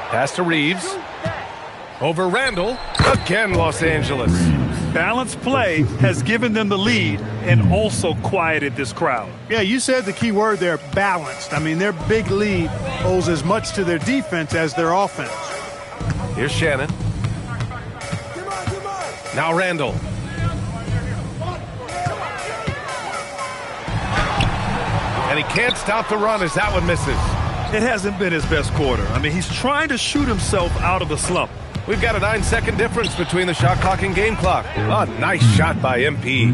Pass to Reeves. Over Randall. Again, Los Angeles. Balanced play has given them the lead and also quieted this crowd. Yeah, you said the key word there, balanced. I mean, their big lead owes as much to their defense as their offense. Here's Shannon. Now Randall. And he can't stop the run as that one misses. It hasn't been his best quarter. I mean, he's trying to shoot himself out of a slump. We've got a 9-second difference between the shot clock and game clock. A nice shot by MP.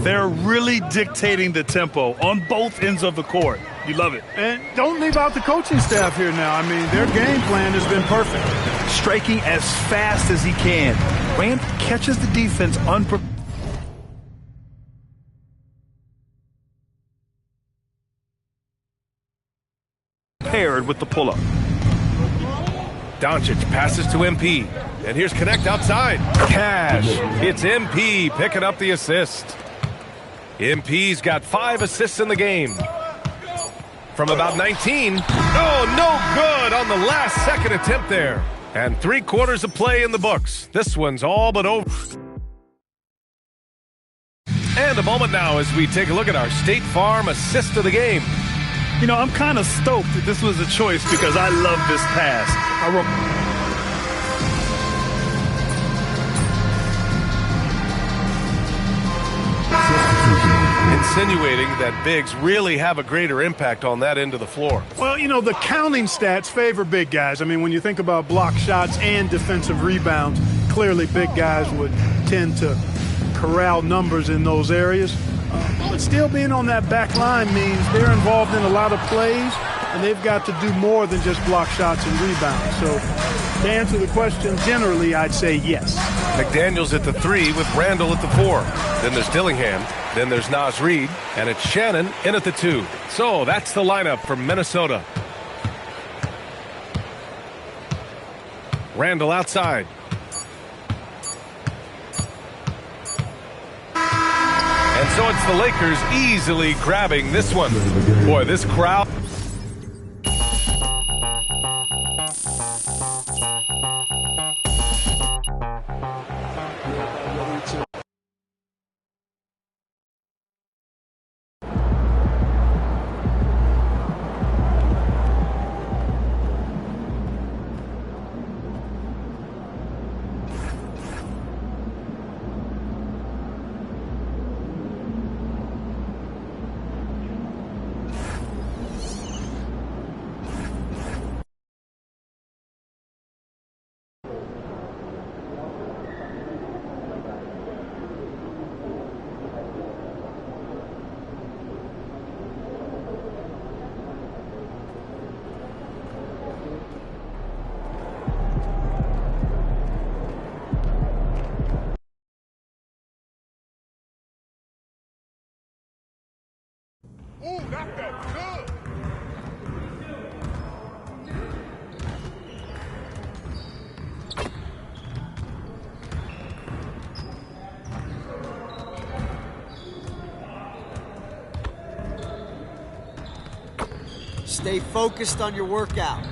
They're really dictating the tempo on both ends of the court. You love it. And don't leave out the coaching staff here now. I mean, their game plan has been perfect. Striking as fast as he can. Rand catches the defense unprepared. Paired with the pull-up. Doncic passes to MP. And here's Connect outside. Cash. It's MP picking up the assist. MP's got 5 assists in the game. From about 19. Oh, no good on the last second attempt there. And 3 quarters of play in the books. This one's all but over. And a moment now as we take a look at our State Farm assist of the game. You know, I'm kind of stoked that this was a choice because I love this pass. Insinuating that bigs really have a greater impact on that end of the floor. Well, you know, the counting stats favor big guys. I mean, when you think about block shots and defensive rebounds, clearly big guys would tend to corral numbers in those areas. But still being on that back line means they're involved in a lot of plays, and they've got to do more than just block shots and rebounds. So to answer the question, generally, I'd say yes. McDaniels at the 3 with Randall at the 4. Then there's Dillingham. Then there's Naz Reid. And it's Shannon in at the 2. So that's the lineup for Minnesota. Randall outside. And so it's the Lakers easily grabbing this one. Boy, this crowd. Ooh, that felt good. Stay focused on your workout.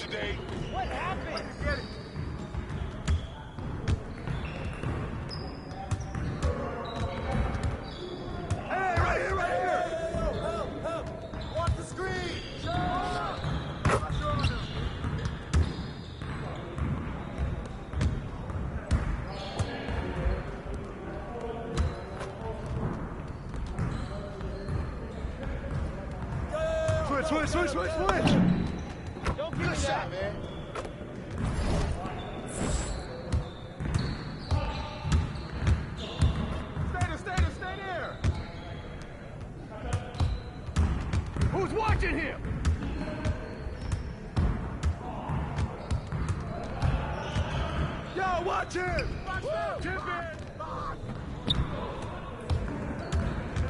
today. What happened? Get it. Hey, right here, right here! Help! Watch the screen! Switch! Don't give a shot, man. Stay there! Who's watching him? Yo, watch him! Tip it!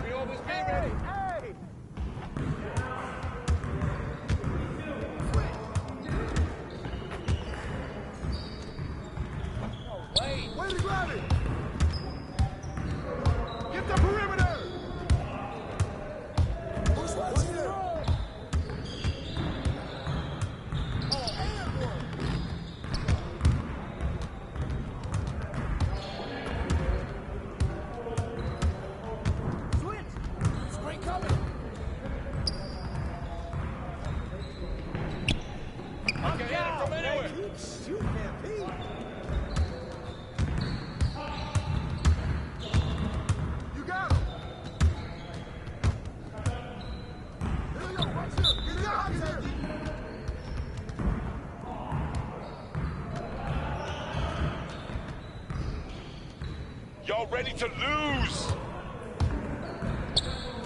We almost came ready. Hey! Way to grab it! Get the perimeter! Who's watching him? Spring coming! I can hit it from anywhere! Shoot him, Pete! You got him! Here we go, watch him! Get it out here! Y'all ready to lose?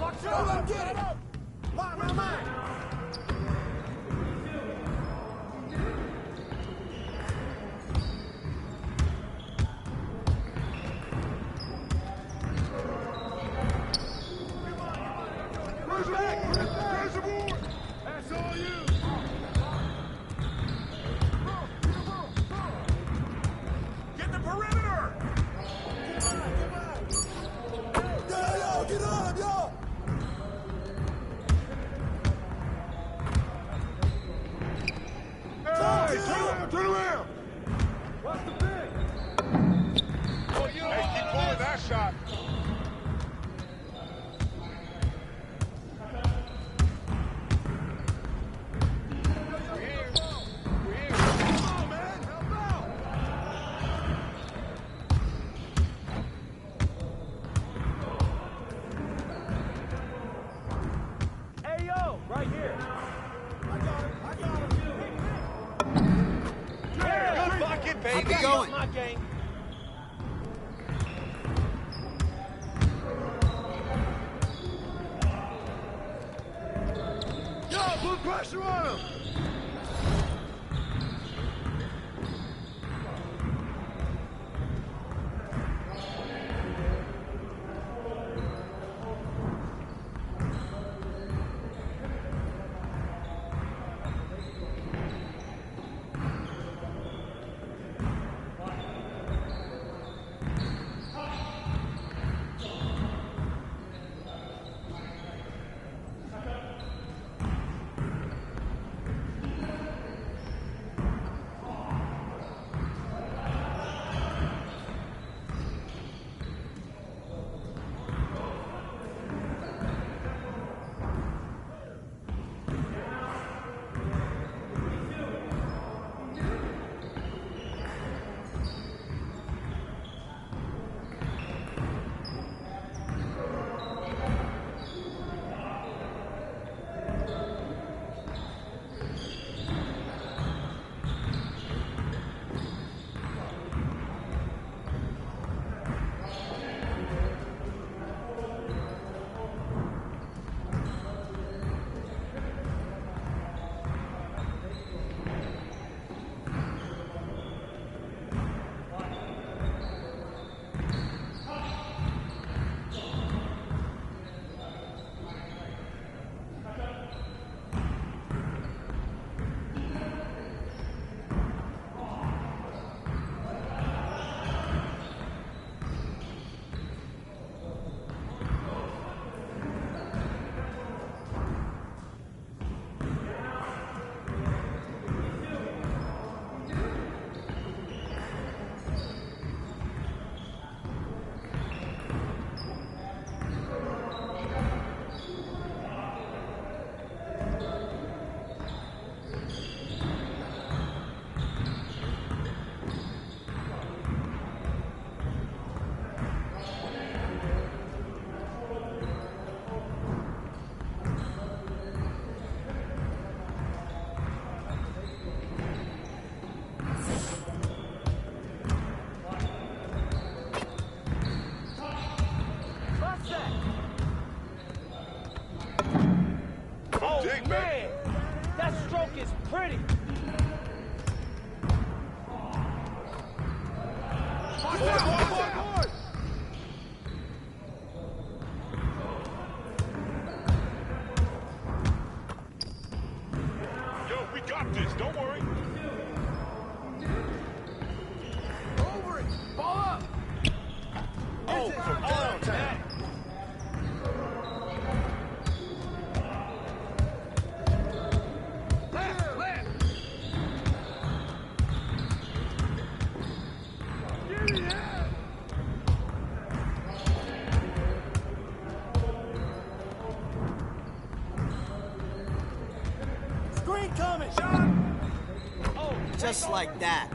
Watch out! Get it! Mine! Where's back? Where's the board? That's all you! Get the perimeter! Get on, yo! Hey, turn around! What's the big? Hey, keep pulling that shot. We're here. Come on, man. Help out. Hey, yo! Right here! I got him! Yeah, good bucket, baby. Keep it going. My game. Yo, put pressure on him. is pretty. Yo, we got this. Don't worry. Over it. Ball up. Oh, from downtown. Screen coming. Oh, Just like that.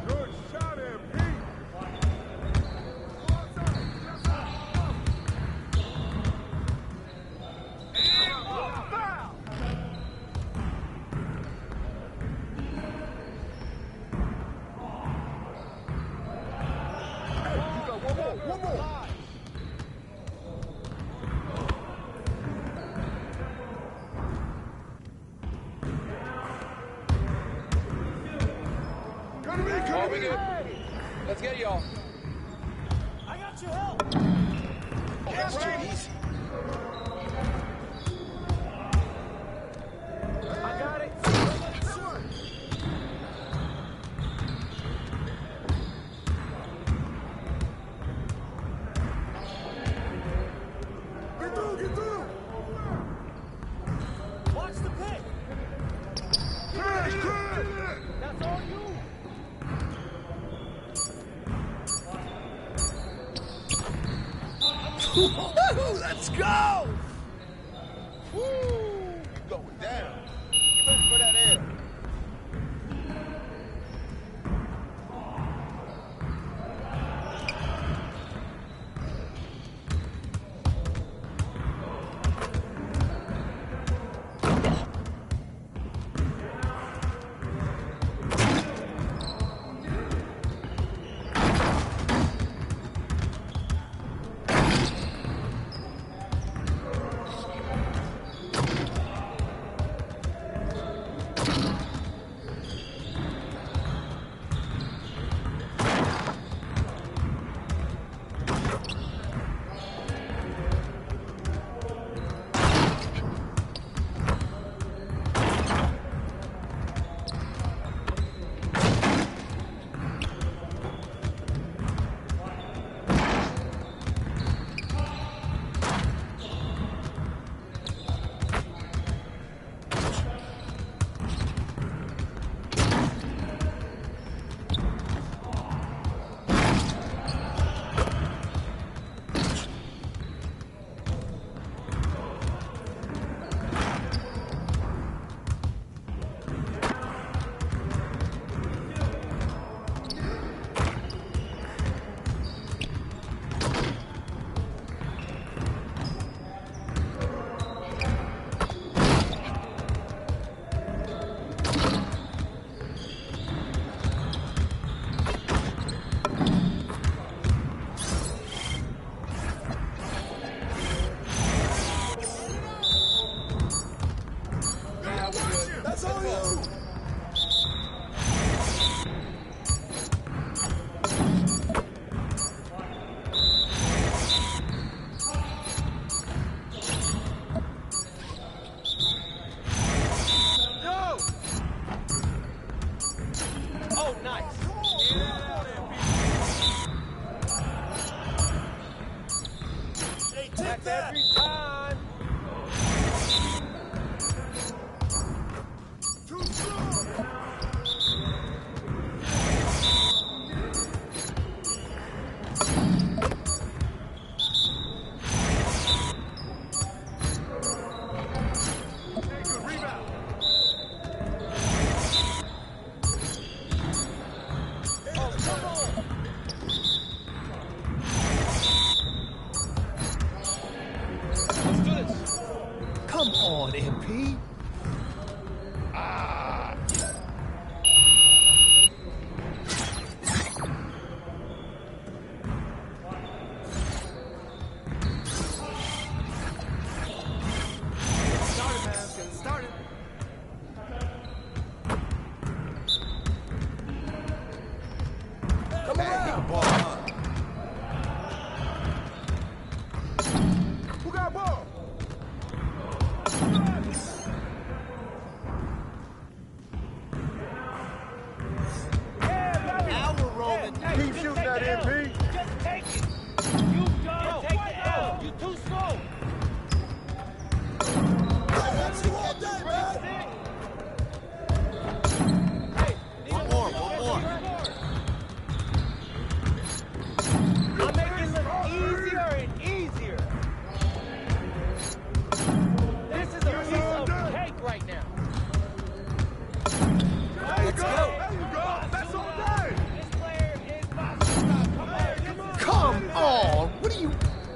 Good shot, MP. One more. Come to me. Let's get y'all. I got your help. That's too easy. I got it. Get through. Watch the pick. That's all you. Let's go. Woo. You going down. You ready for that air?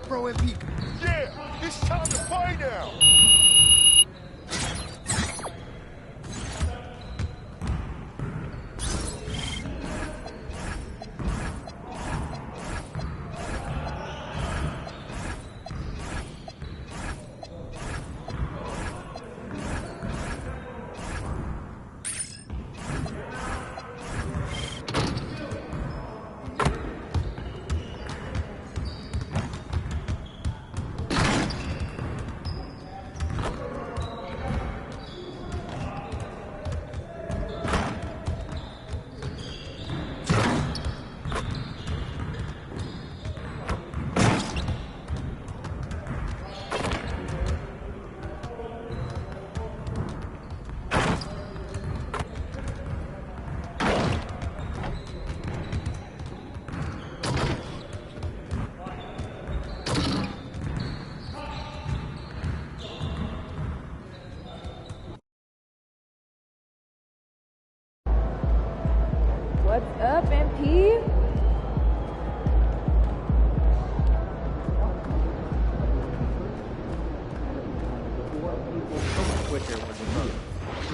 bro, MP. Yeah, it's time to play now. What's up, MP?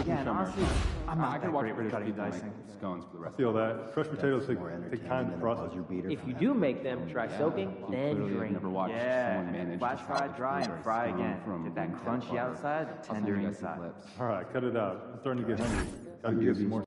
Yeah, and honestly, I'm not that great with cutting dicing. Scones for the rest I feel that. Crushed potatoes take time to process. If you do make them, try soaking, then drink. Yeah, flash fry, dry, and fry again. Get that crunchy outside, tender inside. All right, cut it out. I'm starting to get hungry. Gotta get some more.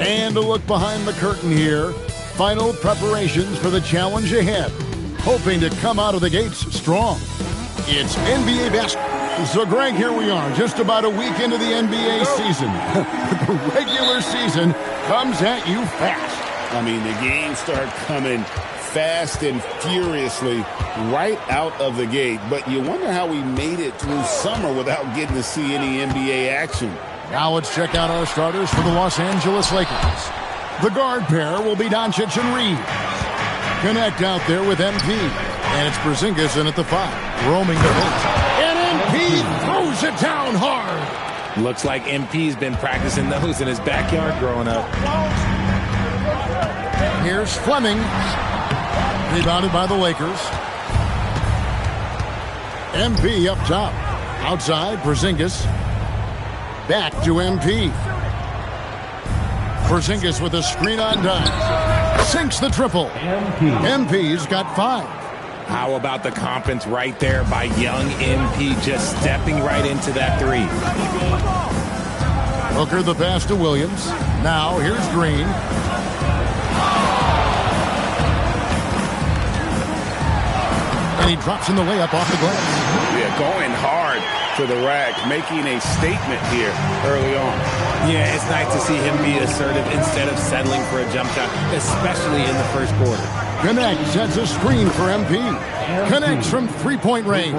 And a look behind the curtain here. Final preparations for the challenge ahead. Hoping to come out of the gates strong. It's NBA basketball. So, Greg, here we are, just about a week into the NBA season. The regular season comes at you fast. I mean, the games start coming fast and furiously right out of the gate. But you wonder how we made it through summer without getting to see any NBA action. Now let's check out our starters for the Los Angeles Lakers. The guard pair will be Doncic and Reeves. Connect out there with MP. And it's Porzingis in at the 5, roaming the paint. And MP throws it down hard. Looks like MP's been practicing those in his backyard growing up. Here's Fleming. Rebounded by the Lakers. MP up top. Outside, Porzingis. Back to MP. Porzingis with a screen on dime. Sinks the triple. MP's got 5. How about the confidence right there by young MP just stepping right into that 3. Hooker the pass to Williams. Now here's Green. And he drops in the layup off the glass. Yeah, going hard to the rack, making a statement here early on. Yeah, it's nice to see him be assertive instead of settling for a jump shot, especially in the first quarter. Connect sets a screen for MP. Connects from three-point range.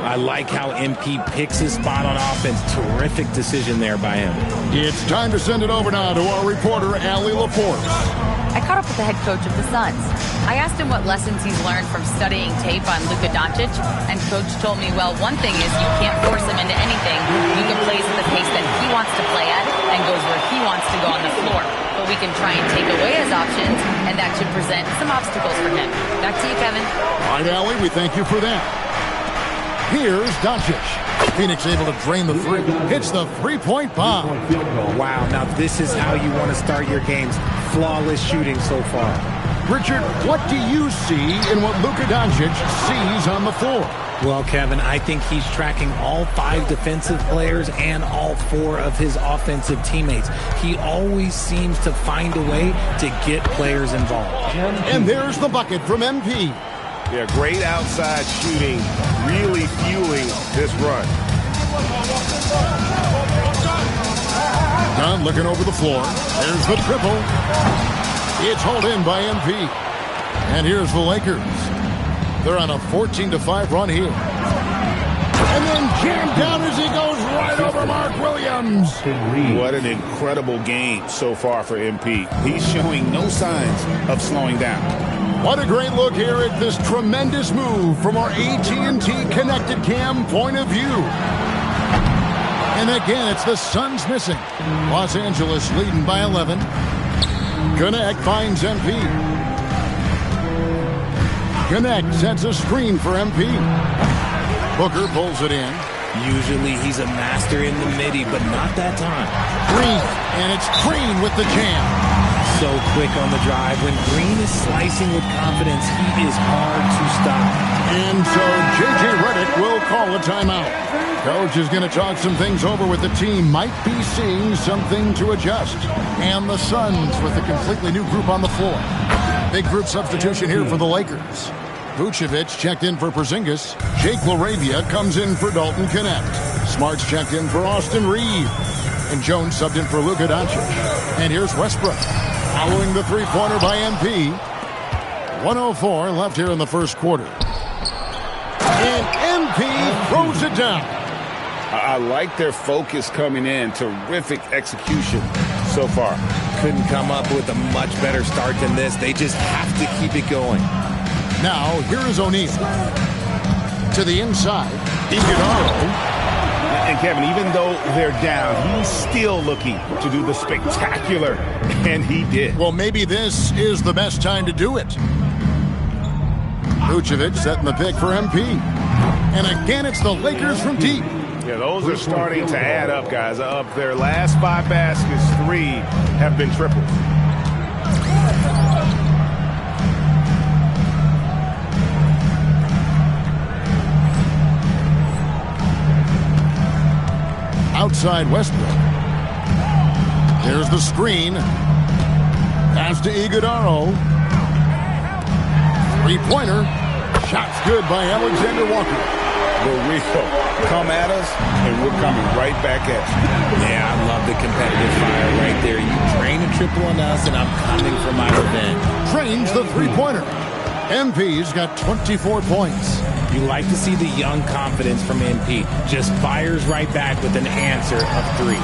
I like how MP picks his spot on offense. Terrific decision there by him. It's time to send it over now to our reporter, Allie LaForce. I caught up with the head coach of the Suns. I asked him what lessons he's learned from studying tape on Luka Doncic, and Coach told me, well, one thing is you can't force him into anything. Luka plays at the pace that he wants to play at and goes where he wants to go on the floor. But we can try and take away his options, and that should present some obstacles for him. Back to you, Kevin. All right, Allie, we thank you for that. Here's Doncic. Phoenix able to drain the 3. Hits the three-point bomb. Wow, now this is how you want to start your games. Flawless shooting so far. Richard, what do you see in what Luka Doncic sees on the floor? Well, Kevin, I think he's tracking all 5 defensive players and all 4 of his offensive teammates. He always seems to find a way to get players involved. And there's the bucket from MP. Yeah, great outside shooting, really fueling this run. Dunn looking over the floor. There's the triple. It's hauled in by MP. And here's the Lakers. They're on a 14-5 run here. And then jammed down as he goes right over Mark Williams. What an incredible game so far for MP. He's showing no signs of slowing down. What a great look here at this tremendous move from our AT&T Connected Cam point of view. And again, it's the Suns missing. Los Angeles leading by 11. Connect finds MP. Connect sets a screen for MP. Booker pulls it in. Usually he's a master in the midi, but not that time. Green, and it's Green with the jam. So quick on the drive. When Green is slicing with confidence, he is hard to stop. And so J.J. Redick will call a timeout. Coach is going to talk some things over with the team. Might be seeing something to adjust. And the Suns with a completely new group on the floor. Big group substitution here for the Lakers. Vucevic checked in for Porzingis. Jake LaRavia comes in for Dalton Connect. Smart's checked in for Austin Reeves. And Jones subbed in for Luka Doncic. And here's Westbrook following the three-pointer by MP. 1:04 left here in the first quarter. And MP throws it down. I like their focus coming in. Terrific execution so far. Couldn't come up with a much better start than this. They just have to keep it going. Now, here is O'Neal. To the inside, Iguodala. And Kevin, even though they're down, he's still looking to do the spectacular, and he did. Well, maybe this is the best time to do it. Vucevic setting the pick for MP. And again, it's the Lakers from deep. Yeah, those are starting to add up, guys. Up their last 5 baskets, 3 have been triples. Outside Westbrook. There's the screen. Pass to Iguodala. Three-pointer. Shot's good by Alexander Walker. Rico, come at us, and we're coming right back at you. Yeah, I love the competitive fire right there. You drain a triple on us, and I'm coming for my revenge. Drains the three-pointer. MP's got 24 points. You like to see the young confidence from MP. Just fires right back with an answer of 3.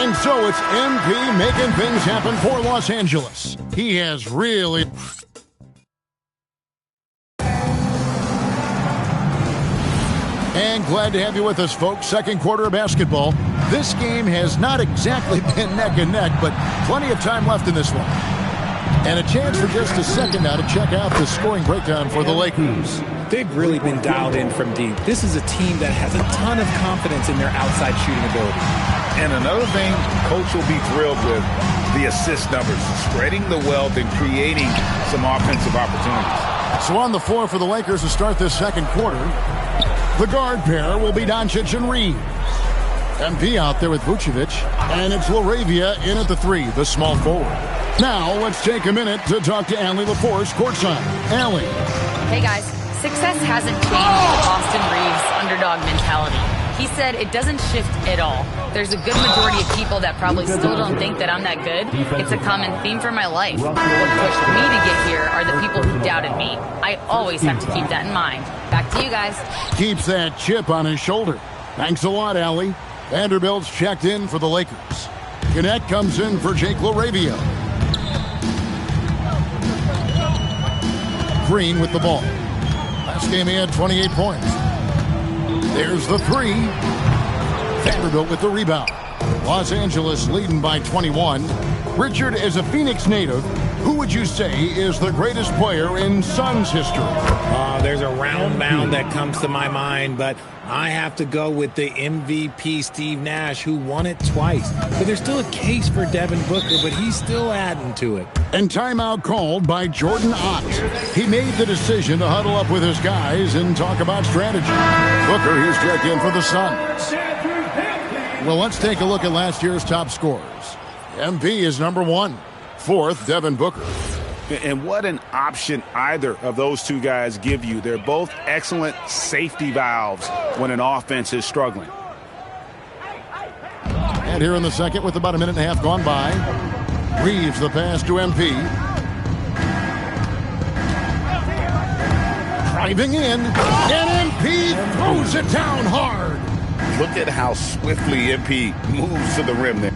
And so it's MP making things happen for Los Angeles. He has really... And glad to have you with us, folks. Second quarter of basketball. This game has not exactly been neck and neck, but plenty of time left in this one. And a chance for just a second now to check out the scoring breakdown for the Lakers. They've really been dialed in from deep. This is a team that has a ton of confidence in their outside shooting ability. And another thing Coach will be thrilled with, the assist numbers, spreading the wealth and creating some offensive opportunities. So on the floor for the Lakers to start this second quarter, the guard pair will be Doncic and Reeves. MP out there with Vucevic, and it's LaRavia in at the 3, the small forward. Now, let's take a minute to talk to Allie LaForce courtside. Allie. Hey, guys. Success hasn't changed Austin Reeves' underdog mentality. He said it doesn't shift at all. There's a good majority of people that probably still don't think that I'm that good. It's a common theme for my life. What pushed me to get here are the people who doubted me. I always have to keep that in mind. Back to you guys. Keeps that chip on his shoulder. Thanks a lot, Allie. Vanderbilt's checked in for the Lakers. Connect comes in for Jake LaRavia. Green with the ball. Last game he had 28 points. There's the 3. Vanderbilt with the rebound. Los Angeles leading by 21. Richard is a Phoenix native. Who would you say is the greatest player in Suns history? There's a round mound that comes to my mind, but I have to go with the MVP Steve Nash, who won it twice. But there's still a case for Devin Booker, but he's still adding to it. And timeout called by Jordan Ott. He made the decision to huddle up with his guys and talk about strategy. Booker, he's checked in for the Suns. Well, let's take a look at last year's top scorers. MP is number 1. 4th, Devin Booker. And what an option either of those two guys give you. They're both excellent safety valves when an offense is struggling. And here in the second, with about a minute and a half gone by, Reeves the pass to MP. Driving in, and MP throws it down hard. Look at how swiftly MP moves to the rim there.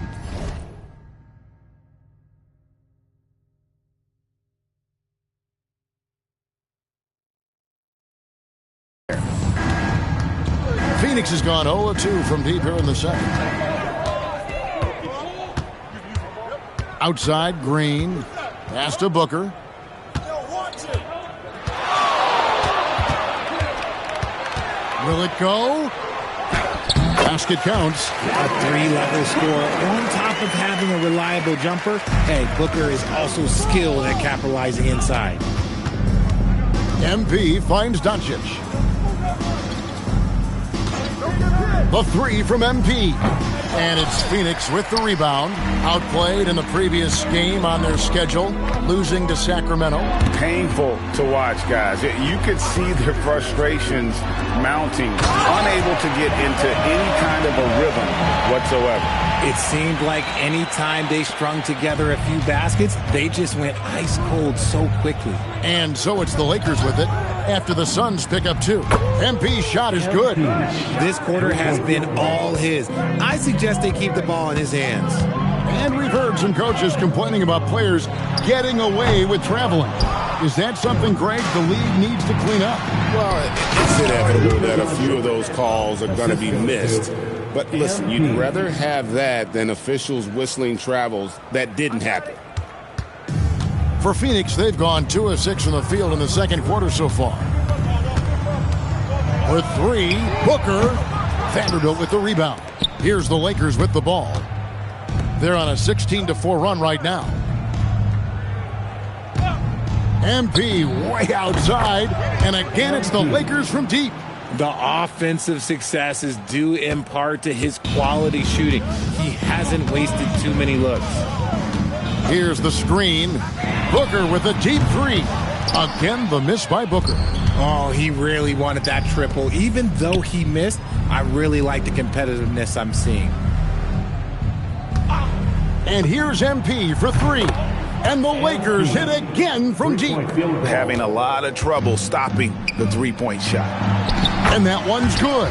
Phoenix has gone 0-2 from deep here in the second. Outside, Green. Pass to Booker. Will it go? Basket counts. A 3-level score on top of having a reliable jumper. Hey, Booker is also skilled at capitalizing inside. MP finds Doncic. The 3 from MP. And it's Phoenix with the rebound. Outplayed in the previous game on their schedule, losing to Sacramento. Painful to watch, guys. You could see their frustrations mounting, unable to get into any kind of a rhythm whatsoever. It seemed like any time they strung together a few baskets, they just went ice cold so quickly. And so it's the Lakers with it after the Suns pick up 2. MP's shot is good. This quarter has been all his. I suggest they keep the ball in his hands. And we've heard some coaches complaining about players getting away with traveling. Is that something, Greg, the league needs to clean up? Well, it's inevitable that a few of those calls are going to be missed. But listen, you'd rather have that than officials whistling travels that didn't happen. For Phoenix, they've gone 2 of 6 from the field in the second quarter so far. With 3, Booker. Vanderbilt with the rebound. Here's the Lakers with the ball. They're on a 16-4 run right now. MP way outside, and again it's the Lakers from deep. The offensive success is due in part to his quality shooting. He hasn't wasted too many looks. Here's the screen. Booker with a deep 3. Again, the miss by Booker. Oh, he really wanted that triple. Even though he missed, I really like the competitiveness I'm seeing. And here's MP for 3. And the Lakers hit again from deep. Having a lot of trouble stopping the three-point shot. And that one's good.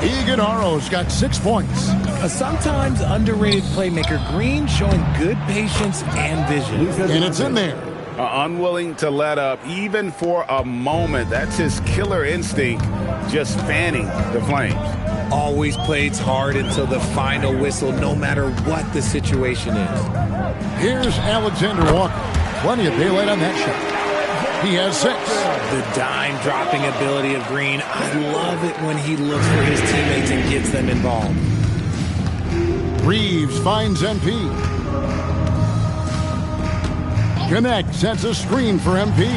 Iguodala's got 6 points. A sometimes underrated playmaker, Green, showing good patience and vision. And it's in there. Unwilling to let up even for a moment. That's his killer instinct, just fanning the flames. Always plays hard until the final whistle, no matter what the situation is. Here's Alexander Walker. Plenty of daylight on that shot. He has 6. The dime dropping ability of Green. I love it when he looks for his teammates and gets them involved. Reeves finds MP. Connect sets a screen for MP.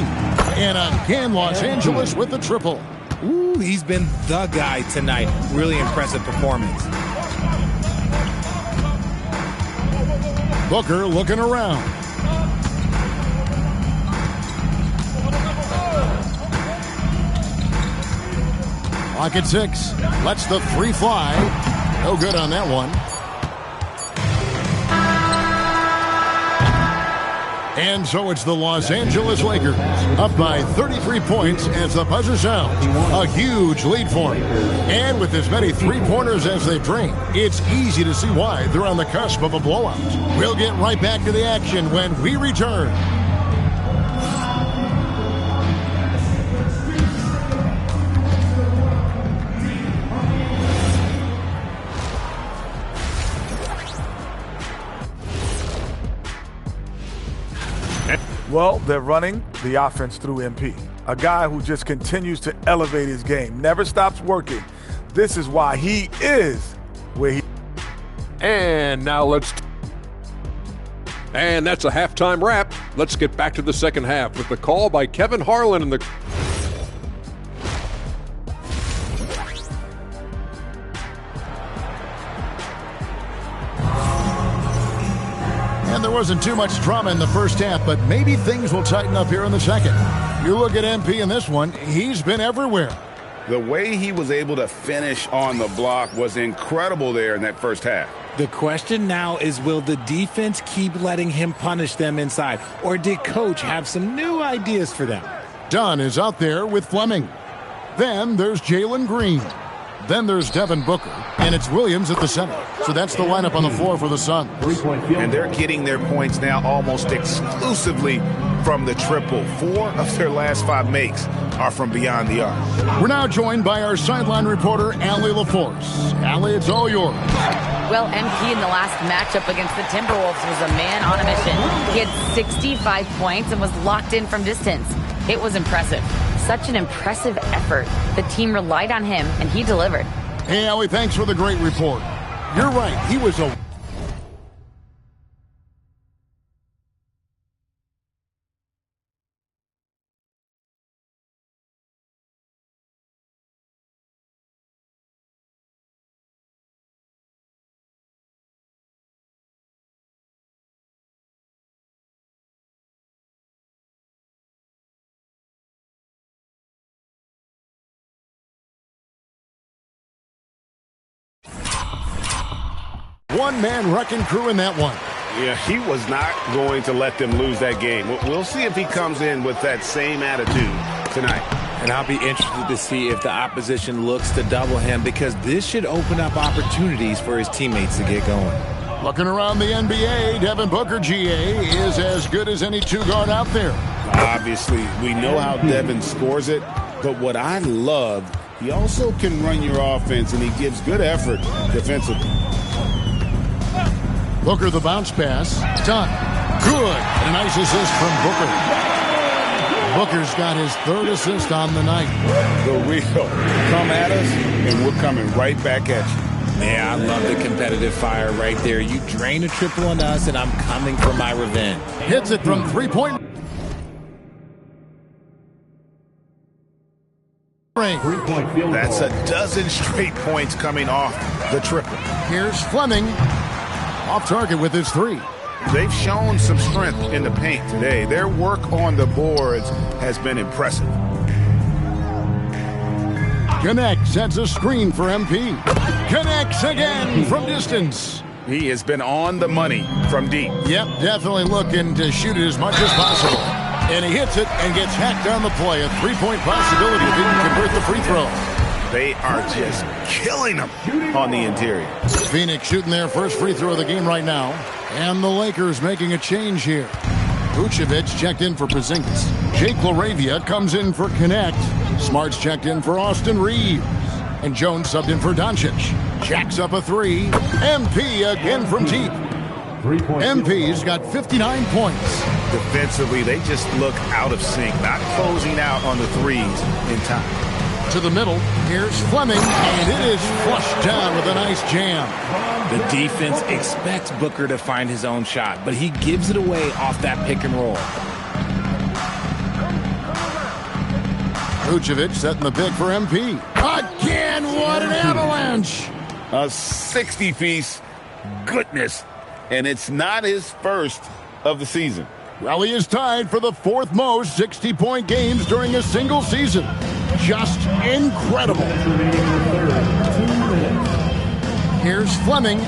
And again, Los Angeles with the triple. Ooh, he's been the guy tonight. Really impressive performance. Booker looking around. Clock at 6. Lets the 3 fly. No good on that one. And so it's the Los Angeles Lakers up by 33 points as the buzzer sounds. A huge lead for them. And with as many three-pointers as they've drained, it's easy to see why they're on the cusp of a blowout. We'll get right back to the action when we return. Well, they're running the offense through MP, a guy who just continues to elevate his game, never stops working. This is why he is where he. And now and that's a halftime wrap. Let's get back to the second half with the call by Kevin Harlan and the. And there wasn't too much drama in the first half, but maybe things will tighten up here in the second. You look at MP in this one, he's been everywhere. The way he was able to finish on the block was incredible there in that first half. The question now is, will the defense keep letting him punish them inside, or did Coach have some new ideas for them? Dunn is out there with Fleming. Then there's Jalen Green. Then there's Devin Booker, and it's Williams at the center. So that's the lineup on the floor for the Suns. And they're getting their points now almost exclusively from the triple. 4 of their last 5 makes are from beyond the arc. We're now joined by our sideline reporter, Allie LaForce. Allie, it's all yours. Well, MP in the last matchup against the Timberwolves was a man on a mission. He had 65 points and was locked in from distance. It was impressive. Such an impressive effort. The team relied on him, and he delivered. Hey, Allie, thanks for the great report. You're right. He was a... one-man wrecking crew in that one. Yeah, he was not going to let them lose that game. We'll see if he comes in with that same attitude tonight. And I'll be interested to see if the opposition looks to double him, because this should open up opportunities for his teammates to get going. Looking around the NBA, Devin Booker, GA, is as good as any two-guard out there. Obviously, we know how Devin scores it, but what I love, he also can run your offense, and he gives good effort defensively. Booker the bounce pass. Done. Good. And a nice assist from Booker. Booker's got his 3rd assist on the night. The real. Come at us, and we're coming right back at you. Yeah, I love the competitive fire right there. You drain a triple on us, and I'm coming for my revenge. Hits it from three-point. That's a dozen straight points coming off the triple. Here's Fleming. Off target with his 3. They've shown some strength in the paint today. Their work on the boards has been impressive. Connect sets a screen for MP. Connects again from distance. He has been on the money from deep. Yep, definitely looking to shoot it as much as possible. And he hits it and gets hacked on the play. A 3-point possibility if he can convert the free throw. They are just killing them on the interior. Phoenix shooting their first free throw of the game right now. And the Lakers making a change here. Vucevic checked in for Porzingis. Jake LaRavia comes in for Connect. Smart's checked in for Austin Reeves. And Jones subbed in for Doncic. Jacks up a 3. MP again from deep. MP's got 59 points. Defensively, they just look out of sync, not closing out on the threes in time. To the middle, here's Fleming, and it is flushed down with a nice jam. The defense expects Booker to find his own shot, but he gives it away off that pick and roll. Vucevic setting the pick for MP. Again, what an avalanche! A 60-piece goodness, and it's not his first of the season. Rally is tied for the 4th most 60-point games during a single season. Just incredible. Here's Fleming.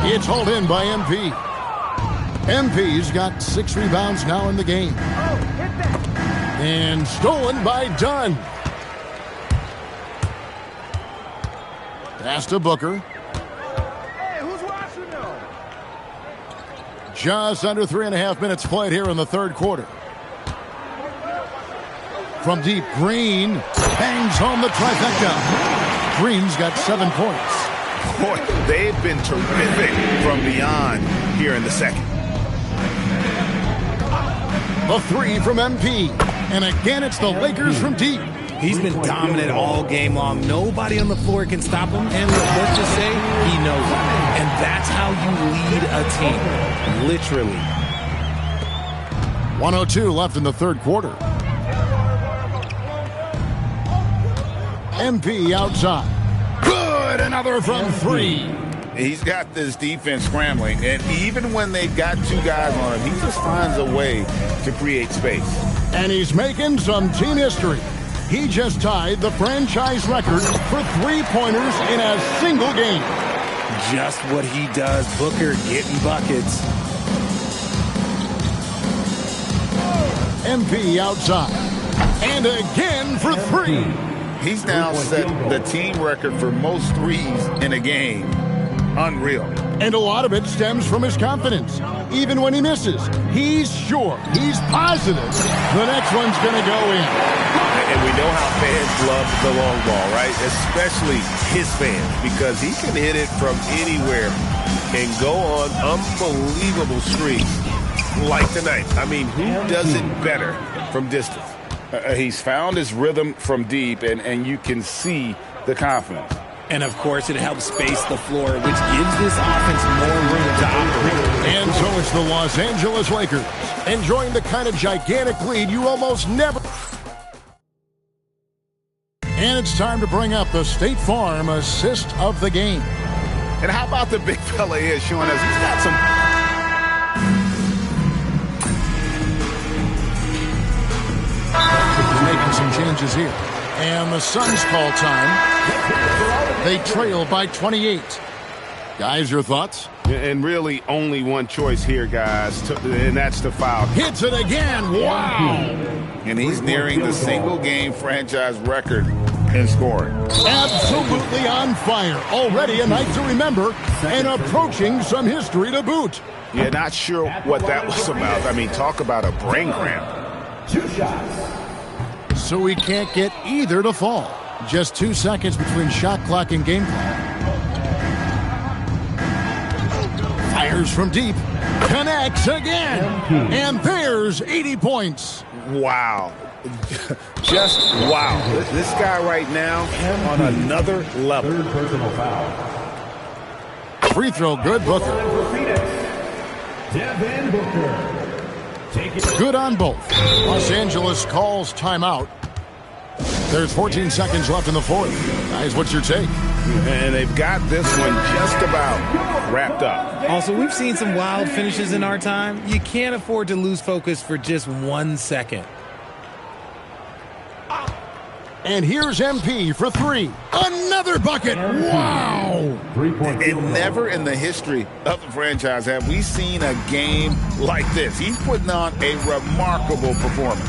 It's hauled in by MP. MP's got 6 rebounds now in the game. And stolen by Dunn. Pass to Booker. Hey, who's watching now? Just under 3.5 minutes played here in the 3rd quarter. From deep, Green bangs home the trifecta. Green's got 7 points. Boy, they've been terrific from beyond here in the second. The three from MP. And again, it's the Lakers from deep. He's been dominant all game long. Nobody on the floor can stop him. And let's just say he knows it. And that's how you lead a team. Literally. 1:02 left in the third quarter. MP outside. Good, another from three. He's got this defense scrambling, and even when they've got two guys on him, he just finds a way to create space. And he's making some team history. He just tied the franchise record for three-pointers in a single game. Just what he does. Booker getting buckets. MP outside. And again for three. He's now set the team record for most threes in a game. Unreal. And a lot of it stems from his confidence. Even when he misses, he's sure, he's positive the next one's going to go in. And we know how fans love the long ball, right? Especially his fans, because he can hit it from anywhere and go on unbelievable streaks like tonight. I mean, who does it better from distance? He's found his rhythm from deep, and you can see the confidence. And, of course, it helps space the floor, which gives this offense more room to operate. And so it's the Los Angeles Lakers enjoying the kind of gigantic lead you almost never... And it's time to bring up the State Farm assist of the game. And how about the big fella here showing us he's got some... Making some changes here. And the Suns call time. They trail by 28. Guys, your thoughts? And really only one choice here, guys, and that's to foul. Hits it again. Wow. And he's nearing the single-game franchise record in scoring. Absolutely on fire. Already a night to remember and approaching some history to boot. Yeah, not sure what that was about. I mean, talk about a brain cramp. 2 shots. So we can't get either to fall. Just 2 seconds between shot clock and game clock. Fires from deep. Connects again. And there's 80 points. Wow. Just wow. This guy right now on another level. Third personal foul. Free throw good, Booker. Devin Booker. Good on both. Los Angeles calls timeout. There's 14 seconds left in the fourth. Guys, what's your take? And they've got this one just about wrapped up. Also, we've seen some wild finishes in our time. You can't afford to lose focus for just 1 second. And here's MP for three. Another bucket. Wow. And never in the history of the franchise have we seen a game like this. He's putting on a remarkable performance.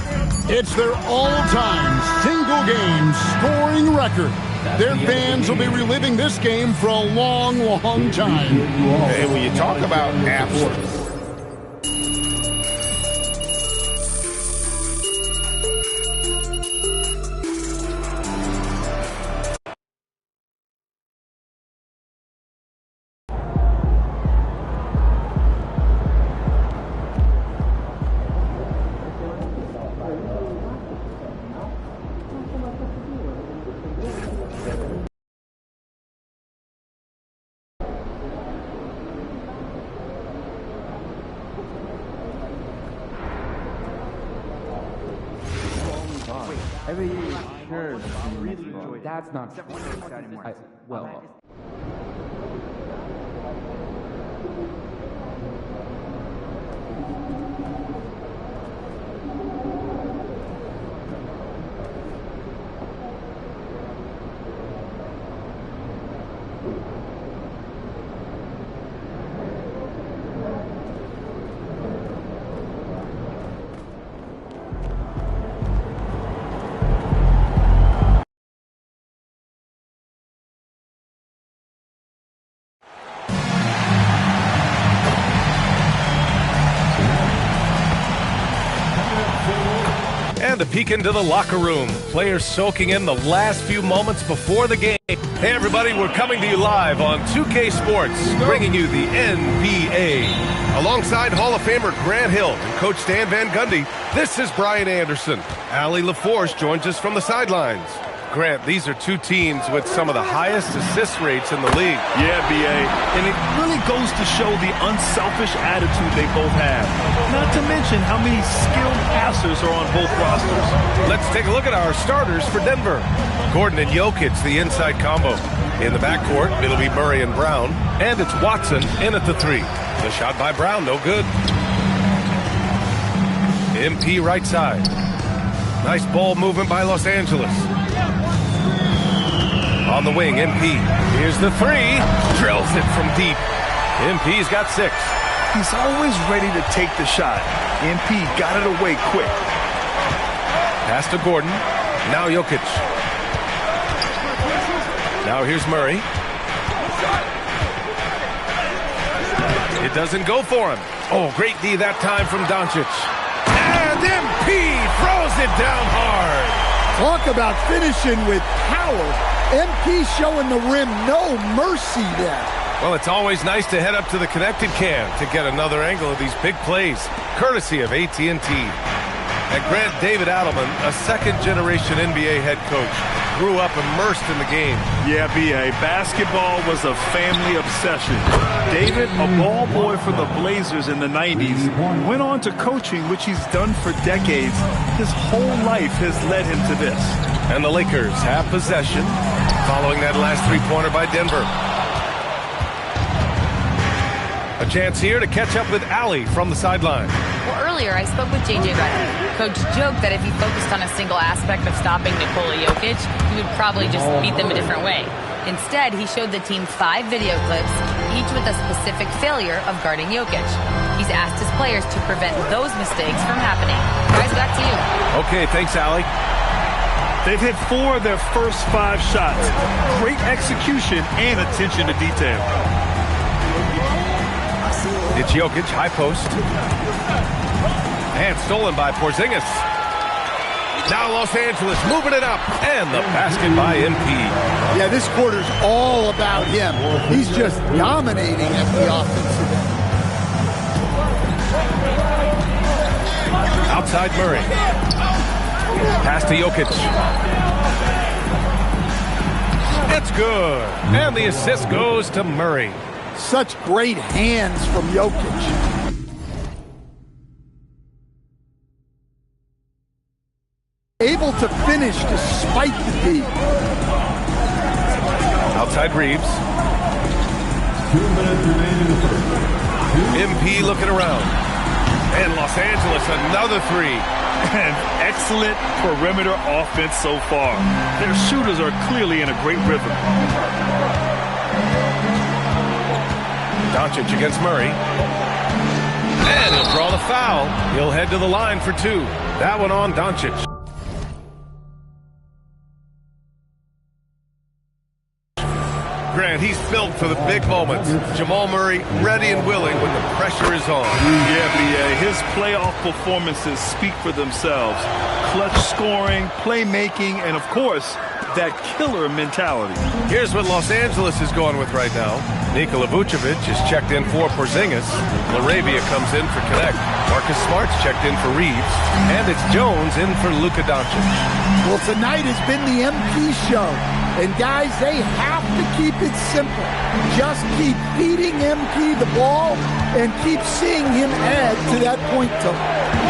It's their all-time single-game scoring record. Their fans will be reliving this game for a long, long time. And when you talk about absence, Every year, sure. Really enjoyed. That's not true. Well. peek into the locker room. Players soaking in the last few moments before the game. Hey everybody, we're coming to you live on 2K Sports, bringing you the NBA. Alongside Hall of Famer Grant Hill and Coach Stan Van Gundy, this is Brian Anderson. Allie LaForce joins us from the sidelines. Grant, these are two teams with some of the highest assist rates in the league. Yeah, B.A., and it really goes to show the unselfish attitude they both have. Not to mention how many skilled passers are on both rosters. Let's take a look at our starters for Denver. Gordon and Jokic, the inside combo. In the backcourt, it'll be Murray and Brown, and it's Watson in at the 3. The shot by Brown, no good. MP right side. Nice ball movement by Los Angeles. On the wing, MP. Here's the 3. Drills it from deep. MP's got 6. He's always ready to take the shot. MP got it away quick. Pass to Gordon. Now Jokic. Now here's Murray. It doesn't go for him. Oh, great D that time from Doncic. And MP throws it down hard. Talk about finishing with power. MP showing the rim no mercy there. Well, it's always nice to head up to the connected cam to get another angle of these big plays, courtesy of AT&T. And Grant, David Adelman, a second-generation NBA head coach, grew up immersed in the game. Yeah, B.A., basketball was a family obsession. David, a ball boy for the Blazers in the 90s, went on to coaching, which he's done for decades. His whole life has led him to this. And the Lakers have possession following that last three-pointer by Denver. A chance here to catch up with Allie from the sideline. Well, earlier I spoke with J.J. Redick. Coach joked that if he focused on a single aspect of stopping Nikola Jokic, he would probably just beat them a different way. Instead, he showed the team 5 video clips, each with a specific failure of guarding Jokic. He's asked his players to prevent those mistakes from happening. Guys, back to you. Okay, thanks, Allie. They've hit 4 of their first 5 shots. Great execution and attention to detail. It's Jokic, high post. And stolen by Porzingis. Now Los Angeles moving it up. And the basket by MP. Yeah, this quarter's all about him. He's just dominating at the offensive end. Outside Murray. Pass to Jokic. It's good. And the assist goes to Murray. Such great hands from Jokic. Able to finish despite the D. Outside Reeves. 2 minutes remaining in the first. MP looking around. And Los Angeles, another 3. And excellent perimeter offense so far. Their shooters are clearly in a great rhythm. Doncic against Murray. And he'll draw the foul. He'll head to the line for 2. That one on Doncic. Grant, he's built for the big moments. Jamal Murray ready and willing when the pressure is on. Yeah, B.A., his playoff performances speak for themselves. Clutch scoring, playmaking, and of course, that killer mentality. Here's what Los Angeles is going with right now. Nikola Vucevic is checked in for Porzingis. LaRavia comes in for Connect. Marcus Smart's checked in for Reeves. And it's Jones in for Luka Doncic. Well, tonight has been the MP show. And guys, they have to keep it simple. Just keep feeding MP the ball and keep seeing him add to that point total.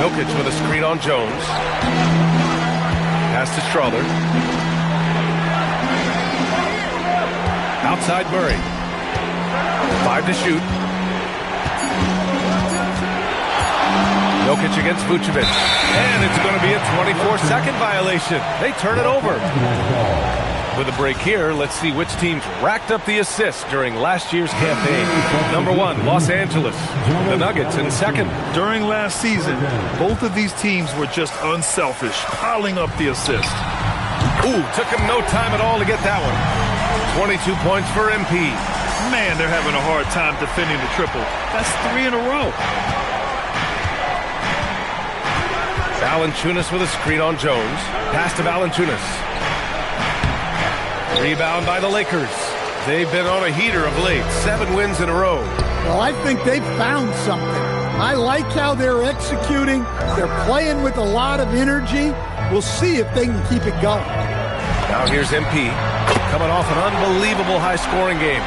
Jokic with a screen on Jones. Pass to Strother. Outside Murray. 5 to shoot. Jokic against Vucevic. And it's going to be a 24-second violation. They turn it over. With a break here, let's see which teams racked up the assists during last year's campaign. Number 1, Los Angeles. The Nuggets in second. During last season, both of these teams were just unselfish, piling up the assists. Ooh, took him no time at all to get that one. 22 points for MP. Man, they're having a hard time defending the triple. That's 3 in a row. Valanciunas with a screen on Jones. Pass to Valanciunas. Rebound by the Lakers. They've been on a heater of late. 7 wins in a row. Well, I think they've found something. I like how they're executing. They're playing with a lot of energy. We'll see if they can keep it going. Now here's MP, coming off an unbelievable high-scoring game.